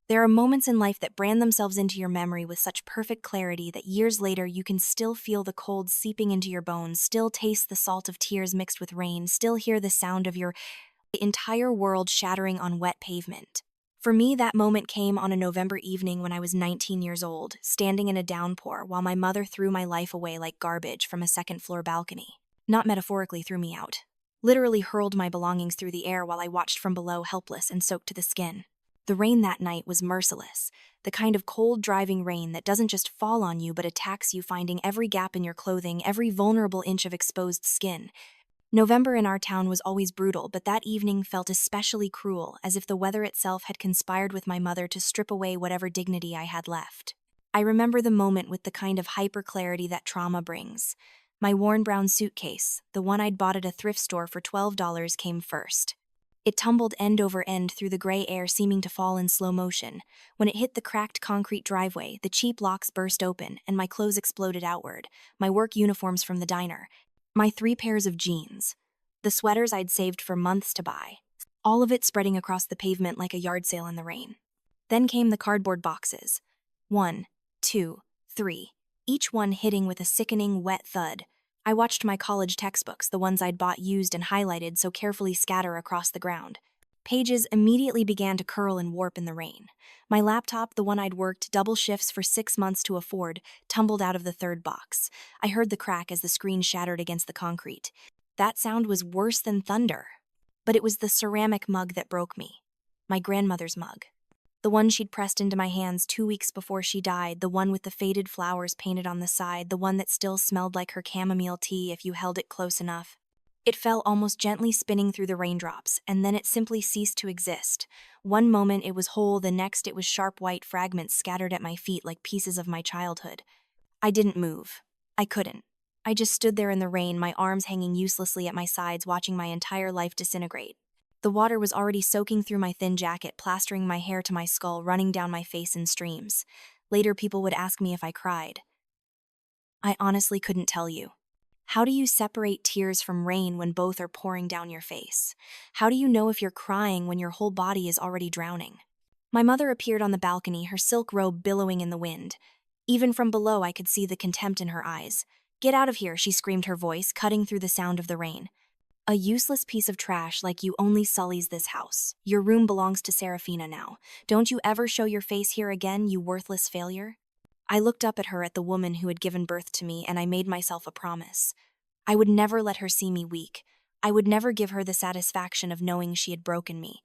There are moments in life that brand themselves into your memory with such perfect clarity that years later you can still feel the cold seeping into your bones, still taste the salt of tears mixed with rain, still hear the sound of your entire world shattering on wet pavement. For me, that moment came on a November evening when I was 19 years old, standing in a downpour while my mother threw my life away like garbage from a second-floor balcony. Not metaphorically threw me out. Literally hurled my belongings through the air while I watched from below, helpless and soaked to the skin. The rain that night was merciless, the kind of cold, driving rain that doesn't just fall on you but attacks you, finding every gap in your clothing, every vulnerable inch of exposed skin. November in our town was always brutal, but that evening felt especially cruel, as if the weather itself had conspired with my mother to strip away whatever dignity I had left. I remember the moment with the kind of hyper-clarity that trauma brings. My worn brown suitcase, the one I'd bought at a thrift store for $12, came first. It tumbled end over end through the gray air, seeming to fall in slow motion. When it hit the cracked concrete driveway, the cheap locks burst open, and my clothes exploded outward, my work uniforms from the diner, my 3 pairs of jeans, the sweaters I'd saved for months to buy, all of it spreading across the pavement like a yard sale in the rain. Then came the cardboard boxes. 1, 2, 3, each one hitting with a sickening, wet thud. I watched my college textbooks, the ones I'd bought used and highlighted so carefully, scatter across the ground. Pages immediately began to curl and warp in the rain. My laptop, the one I'd worked double shifts for 6 months to afford, tumbled out of the third box. I heard the crack as the screen shattered against the concrete. That sound was worse than thunder. But it was the ceramic mug that broke me. My grandmother's mug. The one she'd pressed into my hands 2 weeks before she died, the one with the faded flowers painted on the side, the one that still smelled like her chamomile tea if you held it close enough. It fell almost gently, spinning through the raindrops, and then it simply ceased to exist. One moment it was whole, the next it was sharp white fragments scattered at my feet like pieces of my childhood. I didn't move. I couldn't. I just stood there in the rain, my arms hanging uselessly at my sides, watching my entire life disintegrate. The water was already soaking through my thin jacket, plastering my hair to my skull, running down my face in streams. Later, people would ask me if I cried. I honestly couldn't tell you. How do you separate tears from rain when both are pouring down your face? How do you know if you're crying when your whole body is already drowning? My mother appeared on the balcony, her silk robe billowing in the wind. Even from below, I could see the contempt in her eyes. "Get out of here," she screamed, her voice cutting through the sound of the rain. "A useless piece of trash like you only sullies this house. Your room belongs to Serafina now. Don't you ever show your face here again, you worthless failure." I looked up at her, at the woman who had given birth to me, and I made myself a promise. I would never let her see me weak. I would never give her the satisfaction of knowing she had broken me.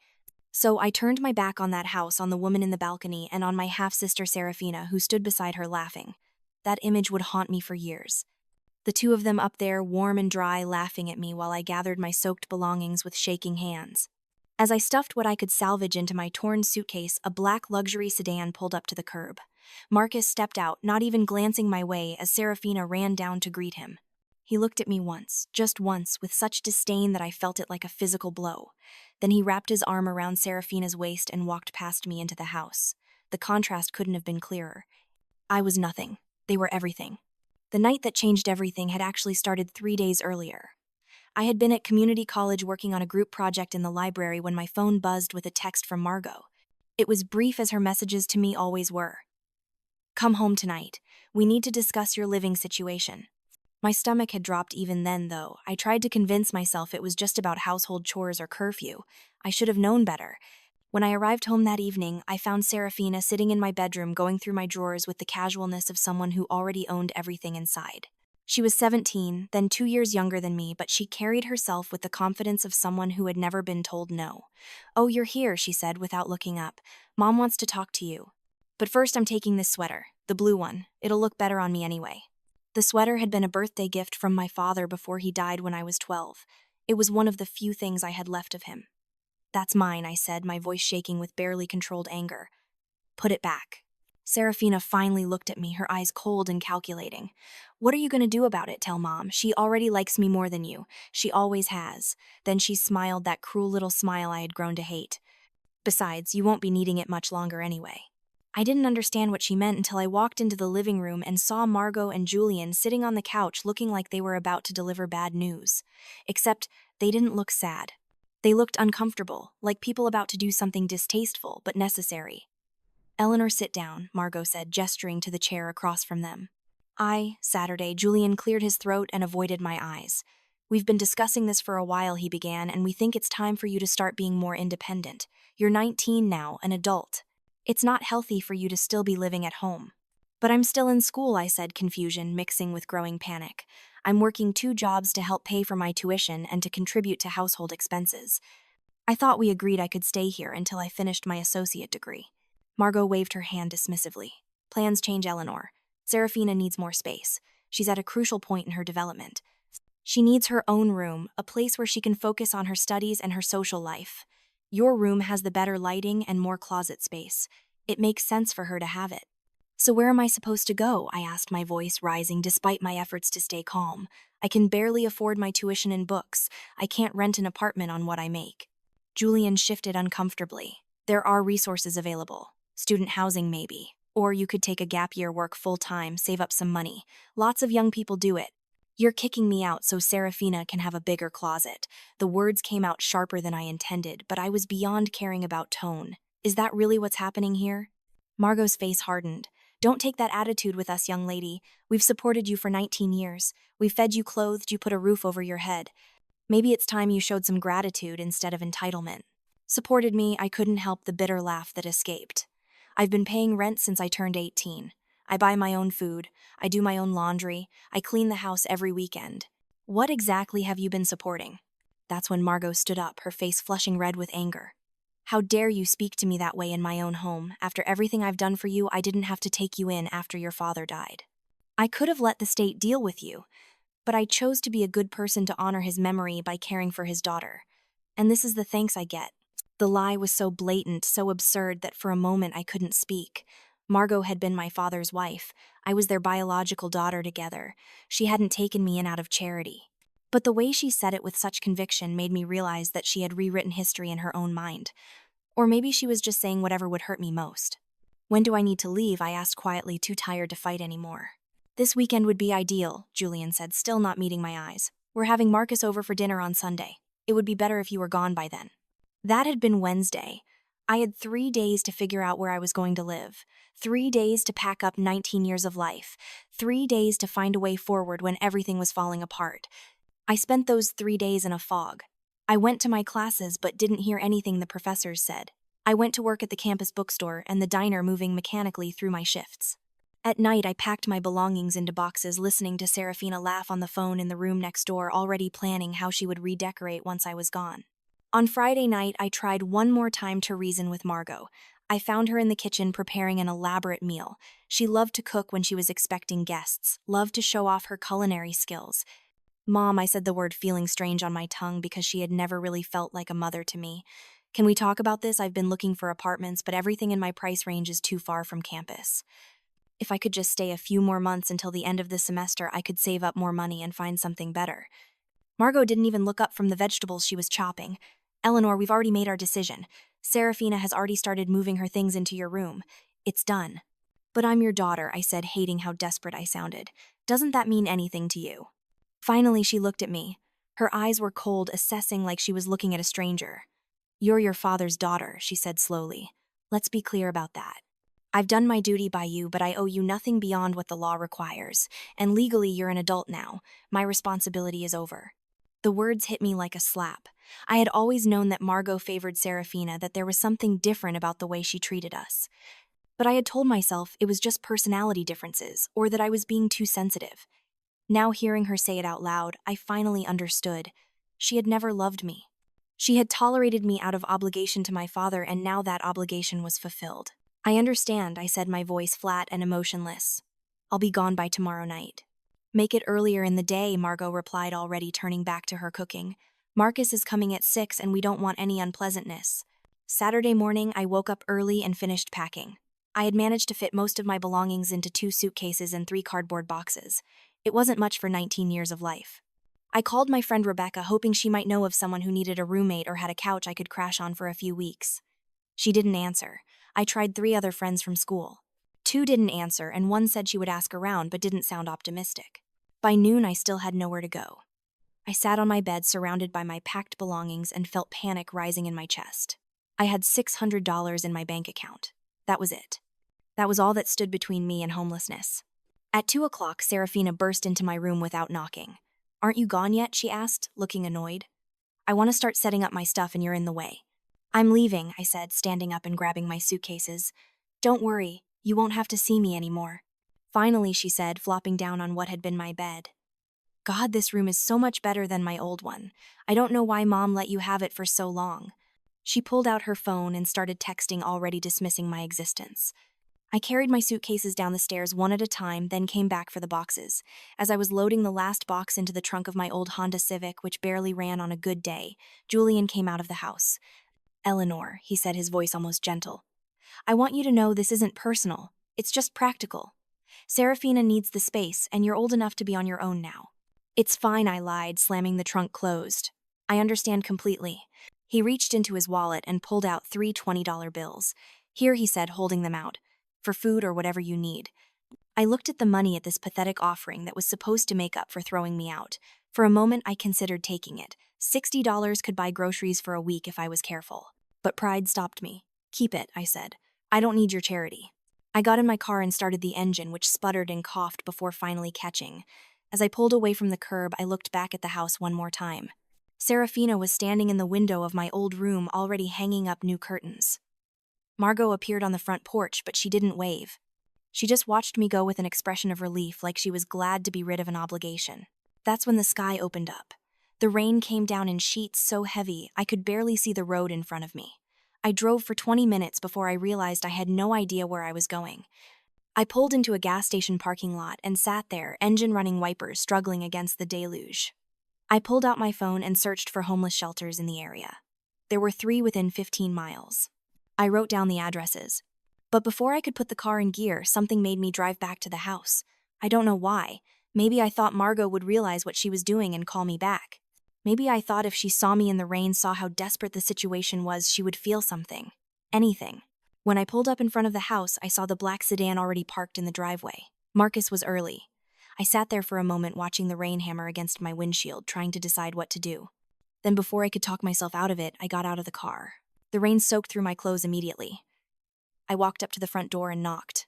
So I turned my back on that house, on the woman in the balcony, and on my half-sister Serafina, who stood beside her laughing. That image would haunt me for years. The two of them up there, warm and dry, laughing at me while I gathered my soaked belongings with shaking hands. As I stuffed what I could salvage into my torn suitcase, a black luxury sedan pulled up to the curb. Marcus stepped out, not even glancing my way, as Serafina ran down to greet him. He looked at me once, just once, with such disdain that I felt it like a physical blow. Then he wrapped his arm around Serafina's waist and walked past me into the house. The contrast couldn't have been clearer. I was nothing. They were everything. The night that changed everything had actually started 3 days earlier. I had been at community college working on a group project in the library when my phone buzzed with a text from Margot. It was brief, as her messages to me always were. "Come home tonight. We need to discuss your living situation." My stomach had dropped even then, though. I tried to convince myself it was just about household chores or curfew. I should have known better. When I arrived home that evening, I found Serafina sitting in my bedroom, going through my drawers with the casualness of someone who already owned everything inside. She was 17, then 2 years younger than me, but she carried herself with the confidence of someone who had never been told no. "Oh, you're here," she said without looking up. "Mom wants to talk to you. But first I'm taking this sweater, the blue one. It'll look better on me anyway." The sweater had been a birthday gift from my father before he died when I was 12. It was one of the few things I had left of him. "That's mine," I said, my voice shaking with barely controlled anger. "Put it back." Serafina finally looked at me, her eyes cold and calculating. "What are you going to do about it? Tell Mom. She already likes me more than you. She always has." Then she smiled, that cruel little smile I had grown to hate. "Besides, you won't be needing it much longer anyway." I didn't understand what she meant until I walked into the living room and saw Margot and Julian sitting on the couch looking like they were about to deliver bad news. Except they didn't look sad. They looked uncomfortable, like people about to do something distasteful but necessary. Eleanor, sit down, Margot said, gesturing to the chair across from them. Saturday, Julian cleared his throat and avoided my eyes. We've been discussing this for a while, he began, and we think it's time for you to start being more independent. You're 19 now, an adult. It's not healthy for you to still be living at home. But I'm still in school, I said, confusion mixing with growing panic. I'm working 2 jobs to help pay for my tuition and to contribute to household expenses. I thought we agreed I could stay here until I finished my associate degree. Margot waved her hand dismissively. Plans change, Eleanor. Serafina needs more space. She's at a crucial point in her development. She needs her own room, a place where she can focus on her studies and her social life. Your room has the better lighting and more closet space. It makes sense for her to have it. So where am I supposed to go? I asked, my voice rising despite my efforts to stay calm. I can barely afford my tuition and books. I can't rent an apartment on what I make. Julian shifted uncomfortably. There are resources available. Student housing, maybe. Or you could take a gap year, work full-time, save up some money. Lots of young people do it. You're kicking me out so Serafina can have a bigger closet. The words came out sharper than I intended, but I was beyond caring about tone. Is that really what's happening here? Margot's face hardened. Don't take that attitude with us, young lady. We've supported you for 19 years. We've fed you, clothed you, put a roof over your head. Maybe it's time you showed some gratitude instead of entitlement. Supported me, I couldn't help the bitter laugh that escaped. I've been paying rent since I turned 18. I buy my own food. I do my own laundry. I clean the house every weekend. What exactly have you been supporting? That's when Margot stood up, her face flushing red with anger. How dare you speak to me that way in my own home? After everything I've done for you, I didn't have to take you in after your father died. I could have let the state deal with you, but I chose to be a good person to honor his memory by caring for his daughter. And this is the thanks I get. The lie was so blatant, so absurd that for a moment I couldn't speak. Margot had been my father's wife. I was their biological daughter together. She hadn't taken me in out of charity. But the way she said it with such conviction made me realize that she had rewritten history in her own mind. Or maybe she was just saying whatever would hurt me most. When do I need to leave? I asked quietly, too tired to fight anymore. This weekend would be ideal, Julian said, still not meeting my eyes. We're having Marcus over for dinner on Sunday. It would be better if you were gone by then. That had been Wednesday. I had 3 days to figure out where I was going to live. 3 days to pack up 19 years of life. 3 days to find a way forward when everything was falling apart. I spent those 3 days in a fog. I went to my classes but didn't hear anything the professors said. I went to work at the campus bookstore and the diner, moving mechanically through my shifts. At night, I packed my belongings into boxes, listening to Serafina laugh on the phone in the room next door, already planning how she would redecorate once I was gone. On Friday night, I tried one more time to reason with Margot. I found her in the kitchen preparing an elaborate meal. She loved to cook when she was expecting guests, loved to show off her culinary skills. Mom, I said the word feeling strange on my tongue because she had never really felt like a mother to me. Can we talk about this? I've been looking for apartments, but everything in my price range is too far from campus. If I could just stay a few more months until the end of the semester, I could save up more money and find something better. Margot didn't even look up from the vegetables she was chopping. Eleanor, we've already made our decision. Serafina has already started moving her things into your room. It's done. But I'm your daughter, I said, hating how desperate I sounded. Doesn't that mean anything to you? Finally, she looked at me. Her eyes were cold, assessing like she was looking at a stranger. You're your father's daughter, she said slowly. Let's be clear about that. I've done my duty by you, but I owe you nothing beyond what the law requires. And legally, you're an adult now. My responsibility is over. The words hit me like a slap. I had always known that Margot favored Serafina, that there was something different about the way she treated us. But I had told myself it was just personality differences, or that I was being too sensitive. Now hearing her say it out loud, I finally understood. She had never loved me. She had tolerated me out of obligation to my father, and now that obligation was fulfilled. I understand, I said, my voice flat and emotionless. I'll be gone by tomorrow night. Make it earlier in the day, Margot replied, already turning back to her cooking. Marcus is coming at 6 and we don't want any unpleasantness. Saturday morning, I woke up early and finished packing. I had managed to fit most of my belongings into 2 suitcases and 3 cardboard boxes. It wasn't much for 19 years of life. I called my friend Rebecca, hoping she might know of someone who needed a roommate or had a couch I could crash on for a few weeks. She didn't answer. I tried 3 other friends from school. 2 didn't answer, and 1 said she would ask around but didn't sound optimistic. By noon, I still had nowhere to go. I sat on my bed surrounded by my packed belongings and felt panic rising in my chest. I had $600 in my bank account. That was it. That was all that stood between me and homelessness. At 2 o'clock, Serafina burst into my room without knocking. "Aren't you gone yet?" she asked, looking annoyed. "I want to start setting up my stuff and you're in the way." "I'm leaving," I said, standing up and grabbing my suitcases. "Don't worry, you won't have to see me anymore." Finally, she said, flopping down on what had been my bed. "God, this room is so much better than my old one. I don't know why Mom let you have it for so long." She pulled out her phone and started texting, already dismissing my existence. I carried my suitcases down the stairs one at a time, then came back for the boxes. As I was loading the last box into the trunk of my old Honda Civic, which barely ran on a good day, Julian came out of the house. "Eleanor," he said, his voice almost gentle, "I want you to know this isn't personal. It's just practical. Serafina needs the space, and you're old enough to be on your own now." "It's fine," I lied, slamming the trunk closed. "I understand completely." He reached into his wallet and pulled out 3 $20 bills. "Here," he said, holding them out, "for food or whatever you need." I looked at the money at this pathetic offering that was supposed to make up for throwing me out. For a moment, I considered taking it. $60 could buy groceries for a week if I was careful. But pride stopped me. "Keep it," I said. "I don't need your charity." I got in my car and started the engine, which sputtered and coughed before finally catching. As I pulled away from the curb, I looked back at the house one more time. Serafina was standing in the window of my old room, already hanging up new curtains. Margot appeared on the front porch, but she didn't wave. She just watched me go with an expression of relief, like she was glad to be rid of an obligation. That's when the sky opened up. The rain came down in sheets so heavy I could barely see the road in front of me. I drove for 20 minutes before I realized I had no idea where I was going. I pulled into a gas station parking lot and sat there, engine running, wipers struggling against the deluge. I pulled out my phone and searched for homeless shelters in the area. There were 3 within 15 miles. I wrote down the addresses. But before I could put the car in gear, something made me drive back to the house. I don't know why. Maybe I thought Margot would realize what she was doing and call me back. Maybe I thought if she saw me in the rain, saw how desperate the situation was, she would feel something. Anything. When I pulled up in front of the house, I saw the black sedan already parked in the driveway. Marcus was early. I sat there for a moment, watching the rain hammer against my windshield, trying to decide what to do. Then before I could talk myself out of it, I got out of the car. The rain soaked through my clothes immediately. I walked up to the front door and knocked.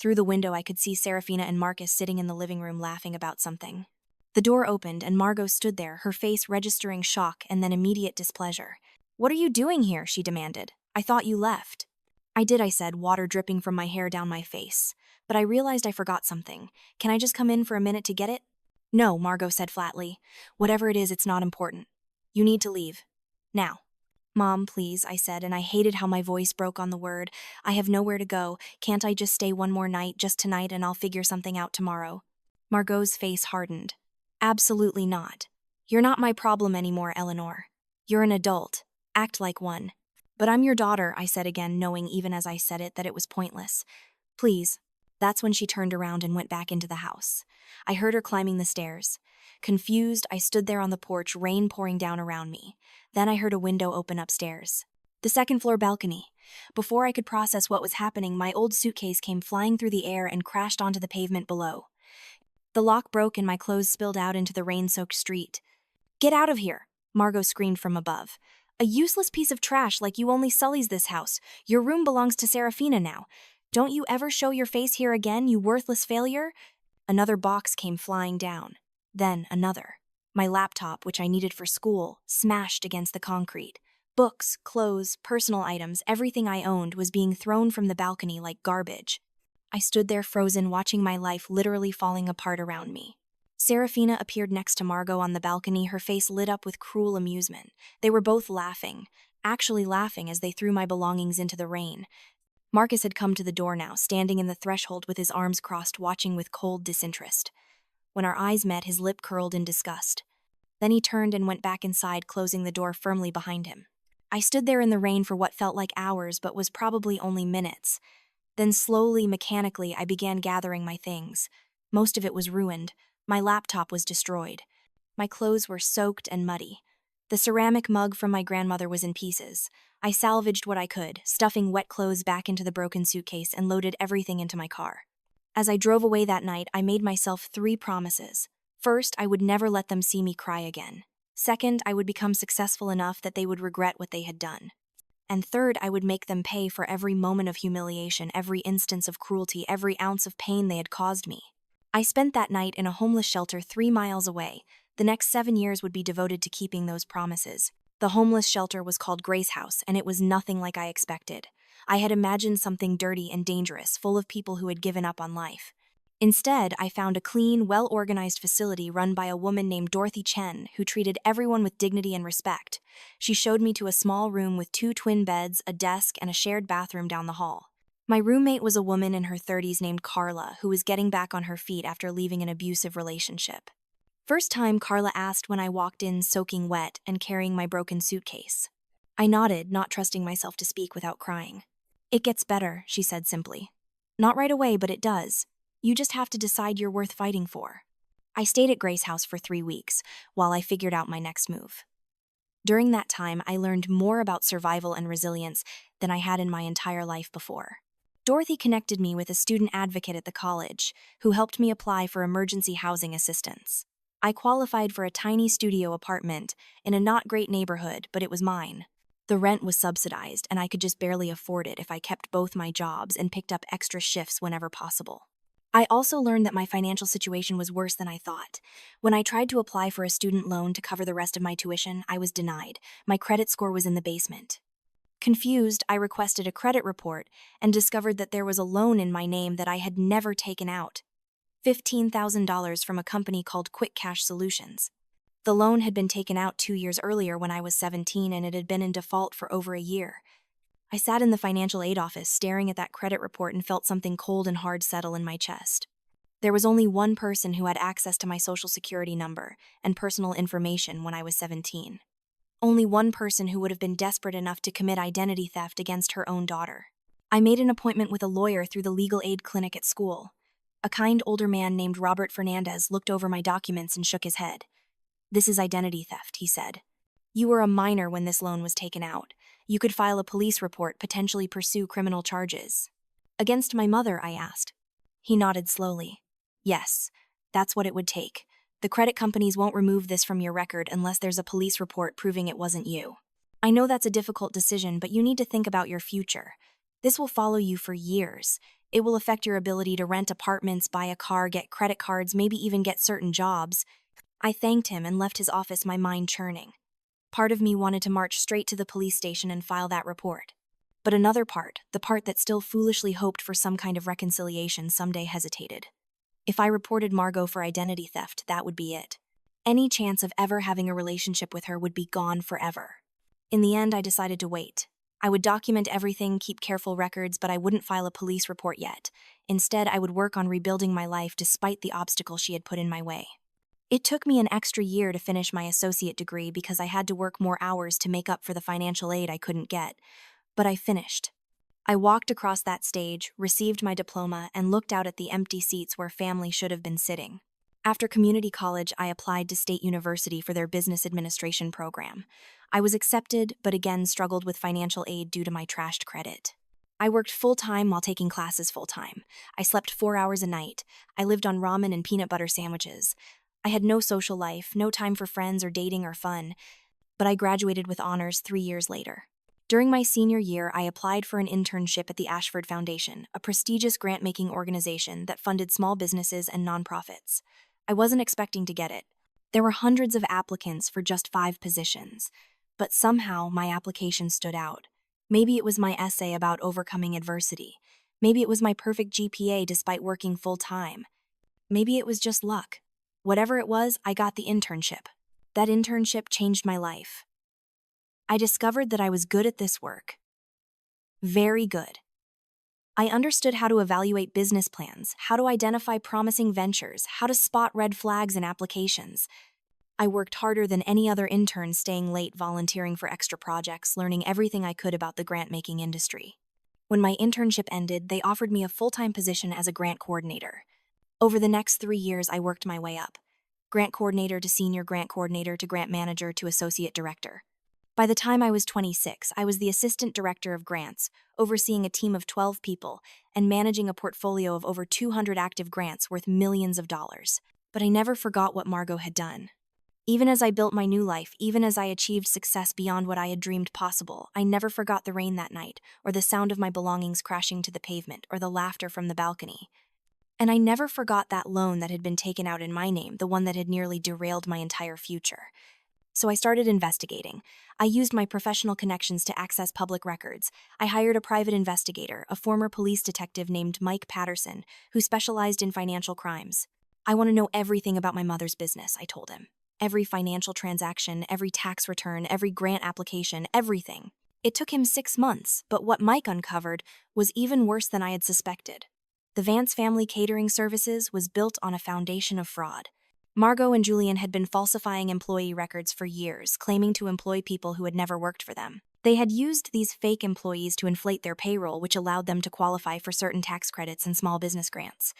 Through the window, I could see Serafina and Marcus sitting in the living room laughing about something. The door opened and Margot stood there, her face registering shock and then immediate displeasure. "What are you doing here?" she demanded. "I thought you left." "I did," I said, water dripping from my hair down my face. "But I realized I forgot something. Can I just come in for a minute to get it?" "No," Margot said flatly. "Whatever it is, it's not important. You need to leave. Now." "Mom, please," I said, and I hated how my voice broke on the word. "I have nowhere to go. Can't I just stay one more night, just tonight, and I'll figure something out tomorrow?" Margot's face hardened. "Absolutely not. You're not my problem anymore, Eleanor. You're an adult. Act like one." "But I'm your daughter," I said again, knowing even as I said it that it was pointless. "Please." That's when she turned around and went back into the house. I heard her climbing the stairs. Confused, I stood there on the porch, rain pouring down around me. Then I heard a window open upstairs. The second-floor balcony. Before I could process what was happening, my old suitcase came flying through the air and crashed onto the pavement below. The lock broke and my clothes spilled out into the rain-soaked street. "Get out of here!" Margot screamed from above. "A useless piece of trash like you only sullies this house. Your room belongs to Serafina now. Don't you ever show your face here again, you worthless failure?" Another box came flying down. Then another. My laptop, which I needed for school, smashed against the concrete. Books, clothes, personal items, everything I owned was being thrown from the balcony like garbage. I stood there frozen, watching my life literally falling apart around me. Serafina appeared next to Margot on the balcony, her face lit up with cruel amusement. They were both laughing, actually laughing as they threw my belongings into the rain. Marcus had come to the door now, standing in the threshold with his arms crossed, watching with cold disinterest. When our eyes met, his lip curled in disgust. Then he turned and went back inside, closing the door firmly behind him. I stood there in the rain for what felt like hours, but was probably only minutes. Then slowly, mechanically, I began gathering my things. Most of it was ruined. My laptop was destroyed. My clothes were soaked and muddy. The ceramic mug from my grandmother was in pieces. I salvaged what I could, stuffing wet clothes back into the broken suitcase and loaded everything into my car. As I drove away that night, I made myself 3 promises. First, I would never let them see me cry again. Second, I would become successful enough that they would regret what they had done. And third, I would make them pay for every moment of humiliation, every instance of cruelty, every ounce of pain they had caused me. I spent that night in a homeless shelter 3 miles away. The next 7 years would be devoted to keeping those promises. The homeless shelter was called Grace House, and it was nothing like I expected. I had imagined something dirty and dangerous, full of people who had given up on life. Instead, I found a clean, well-organized facility run by a woman named Dorothy Chen, who treated everyone with dignity and respect. She showed me to a small room with 2 twin beds, a desk, and a shared bathroom down the hall. My roommate was a woman in her 30s named Carla, who was getting back on her feet after leaving an abusive relationship. First time, Carla asked when I walked in soaking wet and carrying my broken suitcase. I nodded, not trusting myself to speak without crying. "It gets better," she said simply. "Not right away, but it does. You just have to decide you're worth fighting for." I stayed at Grace House for 3 weeks while I figured out my next move. During that time, I learned more about survival and resilience than I had in my entire life before. Dorothy connected me with a student advocate at the college who helped me apply for emergency housing assistance. I qualified for a tiny studio apartment in a not great neighborhood, but it was mine. The rent was subsidized, and I could just barely afford it if I kept both my jobs and picked up extra shifts whenever possible. I also learned that my financial situation was worse than I thought. When I tried to apply for a student loan to cover the rest of my tuition, I was denied. My credit score was in the basement. Confused, I requested a credit report and discovered that there was a loan in my name that I had never taken out. $15,000 from a company called Quick Cash Solutions. The loan had been taken out 2 years earlier when I was 17, and it had been in default for over a year. I sat in the financial aid office staring at that credit report and felt something cold and hard settle in my chest. There was only one person who had access to my social security number and personal information when I was 17. Only one person who would have been desperate enough to commit identity theft against her own daughter. I made an appointment with a lawyer through the legal aid clinic at school. A kind older man named Robert Fernandez looked over my documents and shook his head. "This is identity theft," he said. "You were a minor when this loan was taken out. You could file a police report, potentially pursue criminal charges." "Against my mother?" I asked. He nodded slowly. "Yes, that's what it would take. The credit companies won't remove this from your record unless there's a police report proving it wasn't you. I know that's a difficult decision, but you need to think about your future. This will follow you for years. It will affect your ability to rent apartments, buy a car, get credit cards, maybe even get certain jobs." I thanked him and left his office, my mind churning. Part of me wanted to march straight to the police station and file that report. But another part, the part that still foolishly hoped for some kind of reconciliation, someday hesitated. If I reported Margot for identity theft, that would be it. Any chance of ever having a relationship with her would be gone forever. In the end, I decided to wait. I would document everything, keep careful records, but I wouldn't file a police report yet. Instead, I would work on rebuilding my life despite the obstacles she had put in my way. It took me an extra year to finish my associate degree because I had to work more hours to make up for the financial aid I couldn't get. But I finished. I walked across that stage, received my diploma, and looked out at the empty seats where family should have been sitting. After community college, I applied to State University for their business administration program. I was accepted, but again struggled with financial aid due to my trashed credit. I worked full-time while taking classes full-time. I slept 4 hours a night. I lived on ramen and peanut butter sandwiches. I had no social life, no time for friends or dating or fun, but I graduated with honors 3 years later. During my senior year, I applied for an internship at the Ashford Foundation, a prestigious grant-making organization that funded small businesses and nonprofits. I wasn't expecting to get it. There were hundreds of applicants for just 5 positions, but somehow my application stood out. Maybe it was my essay about overcoming adversity. Maybe it was my perfect GPA despite working full-time. Maybe it was just luck. Whatever it was, I got the internship. That internship changed my life. I discovered that I was good at this work. Very good. I understood how to evaluate business plans, how to identify promising ventures, how to spot red flags in applications. I worked harder than any other intern, staying late, volunteering for extra projects, learning everything I could about the grant-making industry. When my internship ended, they offered me a full-time position as a grant coordinator. Over the next 3 years, I worked my way up. Grant coordinator to senior grant coordinator to grant manager to associate director. By the time I was 26, I was the assistant director of grants, overseeing a team of 12 people and managing a portfolio of over 200 active grants worth millions of dollars. But I never forgot what Margot had done. Even as I built my new life, even as I achieved success beyond what I had dreamed possible, I never forgot the rain that night, or the sound of my belongings crashing to the pavement, or the laughter from the balcony. And I never forgot that loan that had been taken out in my name, the one that had nearly derailed my entire future. So I started investigating. I used my professional connections to access public records. I hired a private investigator, a former police detective named Mike Patterson, who specialized in financial crimes. I want to know everything about my mother's business, I told him. Every financial transaction, every tax return, every grant application, everything. It took him 6 months, but what Mike uncovered was even worse than I had suspected. The Vance family catering services was built on a foundation of fraud. Margot and Julian had been falsifying employee records for years, claiming to employ people who had never worked for them. They had used these fake employees to inflate their payroll, which allowed them to qualify for certain tax credits and small business grants.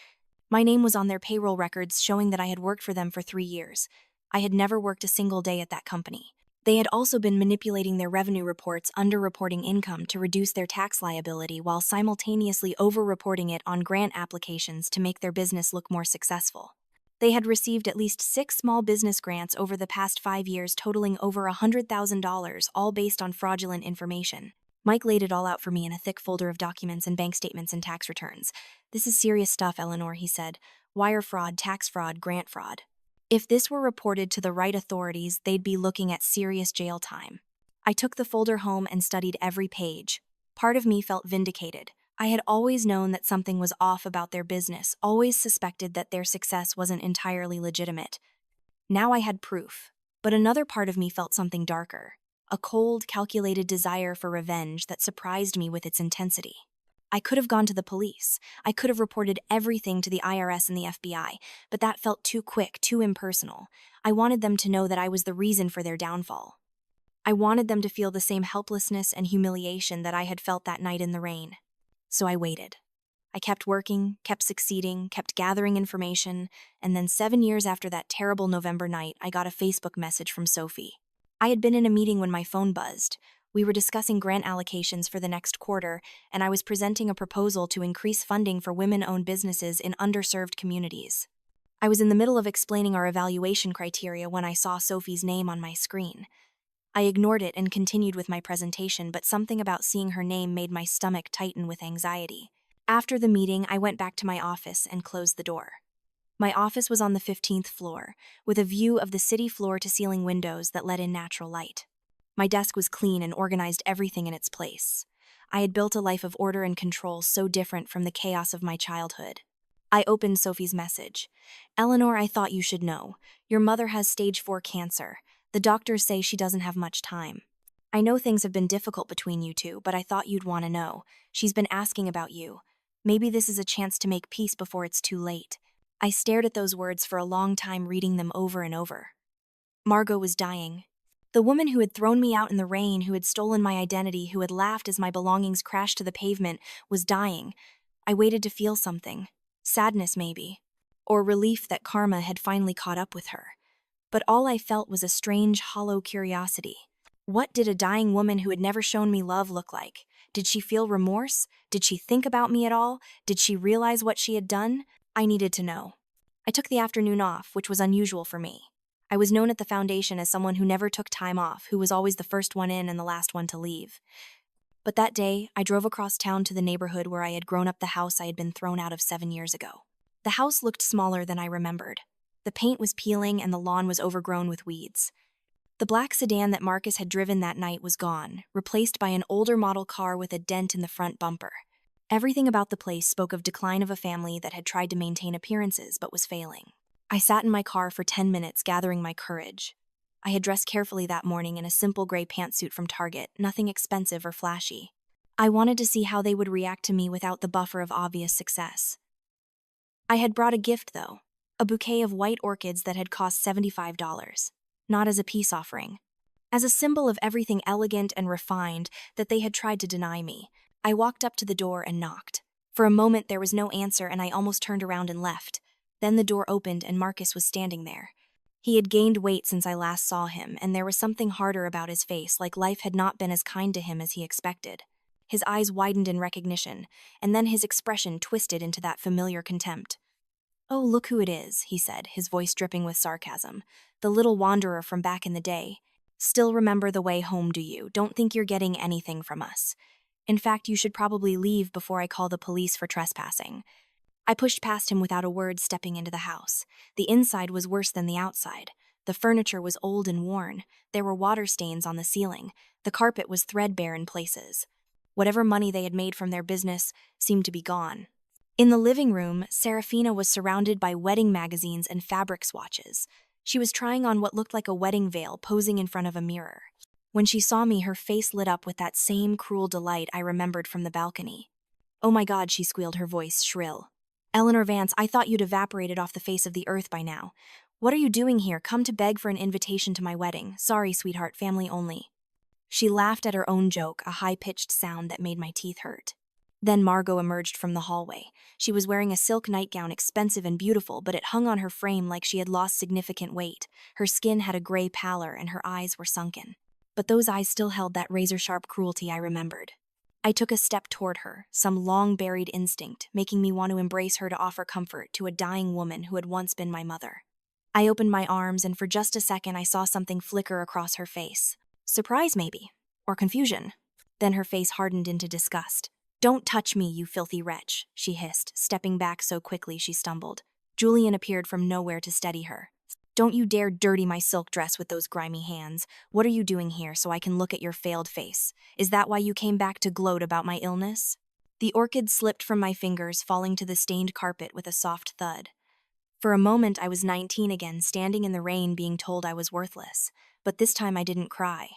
My name was on their payroll records, showing that I had worked for them for 3 years. I had never worked a single day at that company. They had also been manipulating their revenue reports, underreporting income to reduce their tax liability while simultaneously overreporting it on grant applications to make their business look more successful. They had received at least 6 small business grants over the past 5 years, totaling over $100,000, all based on fraudulent information. Mike laid it all out for me in a thick folder of documents and bank statements and tax returns. "This is serious stuff, Eleanor," he said. "Wire fraud, tax fraud, grant fraud. If this were reported to the right authorities, they'd be looking at serious jail time." I took the folder home and studied every page. Part of me felt vindicated. I had always known that something was off about their business, always suspected that their success wasn't entirely legitimate. Now I had proof. But another part of me felt something darker. A cold, calculated desire for revenge that surprised me with its intensity. I could have gone to the police. I could have reported everything to the IRS and the FBI, but that felt too quick, too impersonal. I wanted them to know that I was the reason for their downfall. I wanted them to feel the same helplessness and humiliation that I had felt that night in the rain. So I waited. I kept working, kept succeeding, kept gathering information, and then 7 years after that terrible November night, I got a Facebook message from Sophie. I had been in a meeting when my phone buzzed. We were discussing grant allocations for the next quarter, and I was presenting a proposal to increase funding for women-owned businesses in underserved communities. I was in the middle of explaining our evaluation criteria when I saw Sophie's name on my screen. I ignored it and continued with my presentation, but something about seeing her name made my stomach tighten with anxiety. After the meeting, I went back to my office and closed the door. My office was on the 15th floor, with a view of the city floor-to-ceiling windows that let in natural light. My desk was clean and organized everything in its place. I had built a life of order and control so different from the chaos of my childhood. I opened Sophie's message. "Eleanor, I thought you should know. Your mother has stage 4 cancer. The doctors say she doesn't have much time. I know things have been difficult between you two, but I thought you'd want to know. She's been asking about you. Maybe this is a chance to make peace before it's too late." I stared at those words for a long time, reading them over and over. Margot was dying. The woman who had thrown me out in the rain, who had stolen my identity, who had laughed as my belongings crashed to the pavement, was dying. I waited to feel something. Sadness, maybe. Or relief that karma had finally caught up with her. But all I felt was a strange, hollow curiosity. What did a dying woman who had never shown me love look like? Did she feel remorse? Did she think about me at all? Did she realize what she had done? I needed to know. I took the afternoon off, which was unusual for me. I was known at the foundation as someone who never took time off, who was always the first one in and the last one to leave. But that day, I drove across town to the neighborhood where I had grown up, the house I had been thrown out of 7 years ago. The house looked smaller than I remembered. The paint was peeling and the lawn was overgrown with weeds. The black sedan that Marcus had driven that night was gone, replaced by an older model car with a dent in the front bumper. Everything about the place spoke of decline of a family that had tried to maintain appearances but was failing. I sat in my car for 10 minutes, gathering my courage. I had dressed carefully that morning in a simple gray pantsuit from Target, nothing expensive or flashy. I wanted to see how they would react to me without the buffer of obvious success. I had brought a gift, though, a bouquet of white orchids that had cost $75, not as a peace offering. As a symbol of everything elegant and refined that they had tried to deny me, I walked up to the door and knocked. For a moment there was no answer and I almost turned around and left. Then the door opened and Marcus was standing there. He had gained weight since I last saw him, and there was something harder about his face, like life had not been as kind to him as he expected. His eyes widened in recognition, and then his expression twisted into that familiar contempt. "Oh, look who it is," he said, his voice dripping with sarcasm. "The little wanderer from back in the day. Still remember the way home, do you? Don't think you're getting anything from us. In fact, you should probably leave before I call the police for trespassing." I pushed past him without a word, stepping into the house. The inside was worse than the outside. The furniture was old and worn. There were water stains on the ceiling. The carpet was threadbare in places. Whatever money they had made from their business seemed to be gone. In the living room, Serafina was surrounded by wedding magazines and fabric swatches. She was trying on what looked like a wedding veil, posing in front of a mirror. When she saw me, her face lit up with that same cruel delight I remembered from the balcony. "Oh my God," she squealed, her voice shrill. "Eleanor Vance, I thought you'd evaporated off the face of the earth by now. What are you doing here? Come to beg for an invitation to my wedding. Sorry, sweetheart, family only." She laughed at her own joke, a high-pitched sound that made my teeth hurt. Then Margot emerged from the hallway. She was wearing a silk nightgown, expensive and beautiful, but it hung on her frame like she had lost significant weight. Her skin had a gray pallor and her eyes were sunken. But those eyes still held that razor-sharp cruelty I remembered. I took a step toward her, some long-buried instinct, making me want to embrace her to offer comfort to a dying woman who had once been my mother. I opened my arms, and for just a second I saw something flicker across her face. Surprise, maybe. Or confusion. Then her face hardened into disgust. "Don't touch me, you filthy wretch," she hissed, stepping back so quickly she stumbled. Julian appeared from nowhere to steady her. "Don't you dare dirty my silk dress with those grimy hands. What are you doing here so I can look at your failed face? Is that why you came back to gloat about my illness?" The orchid slipped from my fingers, falling to the stained carpet with a soft thud. For a moment I was 19 again, standing in the rain being told I was worthless. But this time I didn't cry.